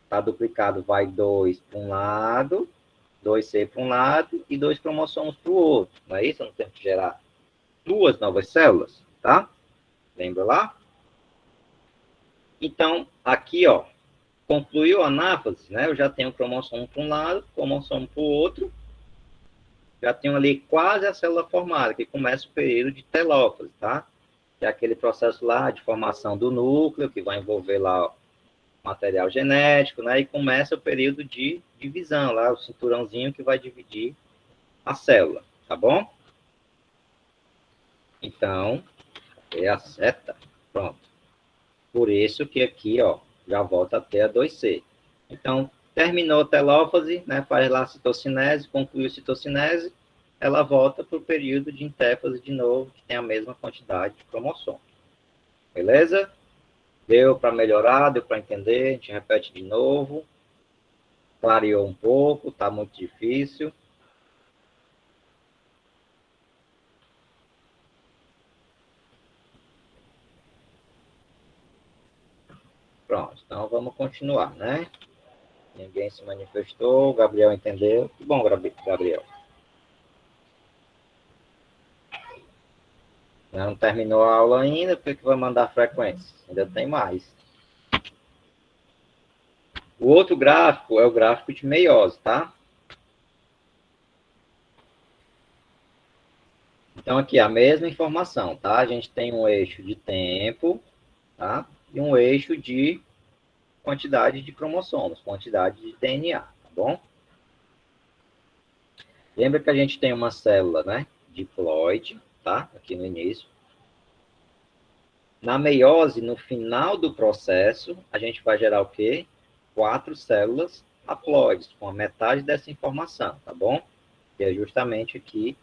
Tá duplicado, vai 2 para um lado, 2C para um lado e 2 cromossomos para o outro. Não é isso? Eu não tenho que gerar 2 novas células, tá? Lembra lá? Então, aqui, ó, concluiu a anáfase, né? Eu já tenho cromossomo para um lado, cromossomo para o outro. Já tenho ali quase a célula formada, que começa o período de telófase, tá? Que é aquele processo lá de formação do núcleo, que vai envolver lá o material genético, né? E começa o período de divisão, lá o cinturãozinho que vai dividir a célula, tá bom? Então, é a seta, pronto. Por isso que aqui, ó, já volta até a 2C. Então, terminou a telófase, né? Faz lá a citocinese, concluiu a citocinese, ela volta para o período de intéfase de novo, que tem a mesma quantidade de cromossomo. Beleza? Deu para melhorar, deu para entender, a gente repete de novo. Clareou um pouco, tá muito difícil. Pronto, então vamos continuar, né? Ninguém se manifestou, o Gabriel entendeu. Que bom, Gabriel. Não terminou a aula ainda, por que vai mandar frequência? Ainda tem mais. O outro gráfico é o gráfico de meiose, tá? Então, aqui, a mesma informação, tá? A gente tem um eixo de tempo, tá? E um eixo de quantidade de cromossomos, quantidade de DNA, tá bom? Lembra que a gente tem uma célula, né? Diploide, tá? Aqui no início. Na meiose, no final do processo, a gente vai gerar o quê? 4 células haploides, com a metade dessa informação, tá bom? Que é justamente aqui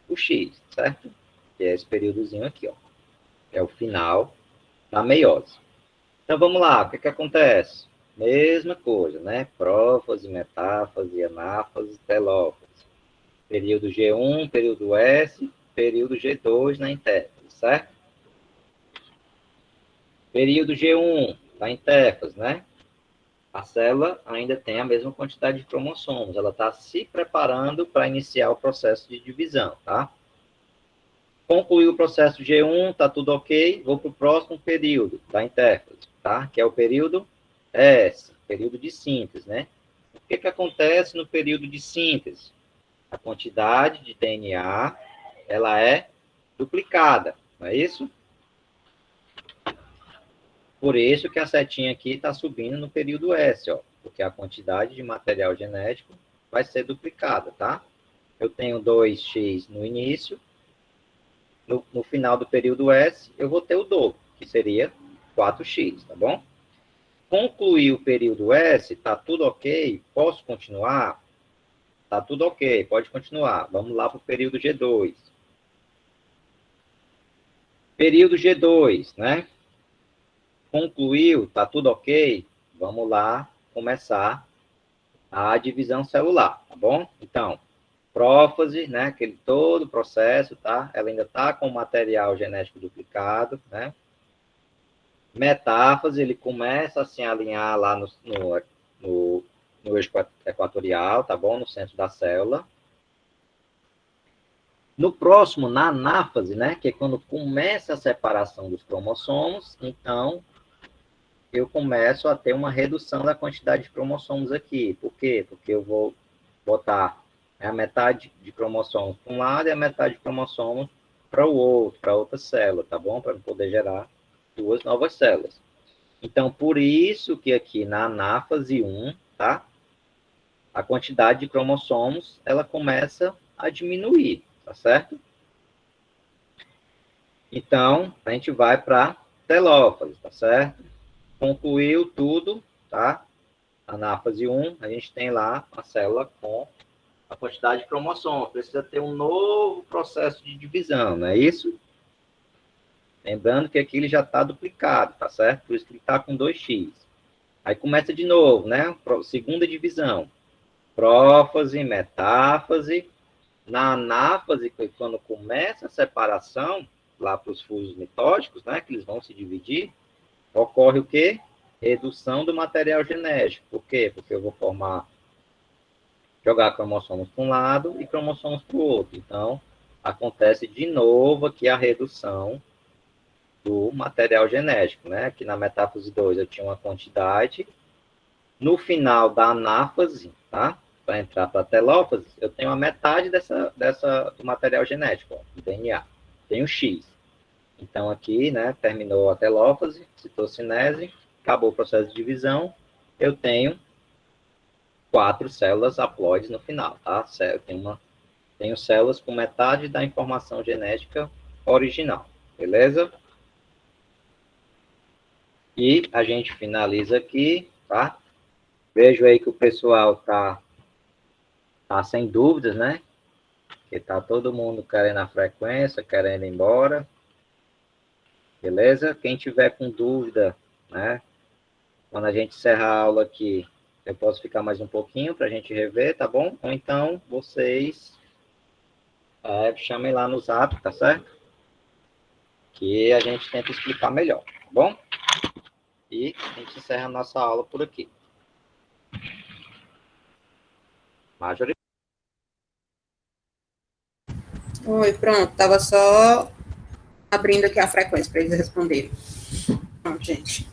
o X, certo? Que é esse períodozinho aqui, ó. É o final da meiose. Então, vamos lá. O que acontece? Mesma coisa, né? Prófase, metáfase, anáfase, telófase. Período G1, período S, período G2 na interfase, certo? Período G1 da interfase, né? A célula ainda tem a mesma quantidade de cromossomos. Ela está se preparando para iniciar o processo de divisão, tá? Concluiu o processo G1, tá tudo ok. Vou para o próximo período da interfase, tá? Que é o período S, período de síntese, né? O que acontece no período de síntese? A quantidade de DNA, ela é duplicada, não é isso? Por isso que a setinha aqui está subindo no período S, ó, porque a quantidade de material genético vai ser duplicada, tá? Eu tenho 2x no início, no final do período S, eu vou ter o dobro, que seria 4x, tá bom? Concluir o período S, tá tudo ok? Posso continuar? Tá tudo ok, pode continuar. Vamos lá para o período G2. Período G2, né? Concluiu, tá tudo ok? Vamos lá começar a divisão celular, tá bom? Então, prófase, né? Aquele todo o processo, tá? Ela ainda tá com o material genético duplicado, né? Metáfase, ele começa a se alinhar lá no eixo equatorial, tá bom? No centro da célula. No próximo, na anáfase, né? Que é quando começa a separação dos cromossomos, então eu começo a ter uma redução da quantidade de cromossomos aqui. Por quê? Porque eu vou botar a metade de cromossomos para um lado e a metade de cromossomos para o outro, para outra célula, tá bom? Para poder gerar duas novas células. Então, por isso que aqui na anáfase 1, tá? A quantidade de cromossomos, ela começa a diminuir, tá certo? Então, a gente vai para telófase, tá certo? Concluiu tudo, tá? Anáfase 1, a gente tem lá a célula com a quantidade de cromossomos. Precisa ter um novo processo de divisão, não é isso? Lembrando que aqui ele já está duplicado, tá certo? Por isso que ele está com 2x. Aí começa de novo, né? Segunda divisão. Prófase, metáfase. Na anáfase, quando começa a separação, lá para os fusos mitóticos, né? Que eles vão se dividir, ocorre o quê? Redução do material genético. Por quê? Porque eu vou jogar cromossomos para um lado e cromossomos para o outro. Então, acontece de novo aqui a redução do material genético, né? Aqui na metáfase 2 eu tinha uma quantidade. No final da anáfase, tá? Para entrar para a telófase, eu tenho a metade do material genético, ó, do DNA. Tenho X. Então, aqui, né, terminou a telófase, citocinese, acabou o processo de divisão, eu tenho 4 células haploides no final, tá? Tenho células com metade da informação genética original, beleza? E a gente finaliza aqui, tá? Vejo aí que o pessoal tá sem dúvidas, né? Que tá todo mundo querendo a frequência, querendo ir embora. Beleza? Quem tiver com dúvida, né? Quando a gente encerrar a aula aqui, eu posso ficar mais um pouquinho para a gente rever, tá bom? Ou então, vocês chamem lá no Zap, tá certo? Que a gente tenta explicar melhor, tá bom? E a gente encerra a nossa aula por aqui. Marjorie? Oi, pronto. Tava só abrindo aqui a frequência para eles responderem. Pronto, gente.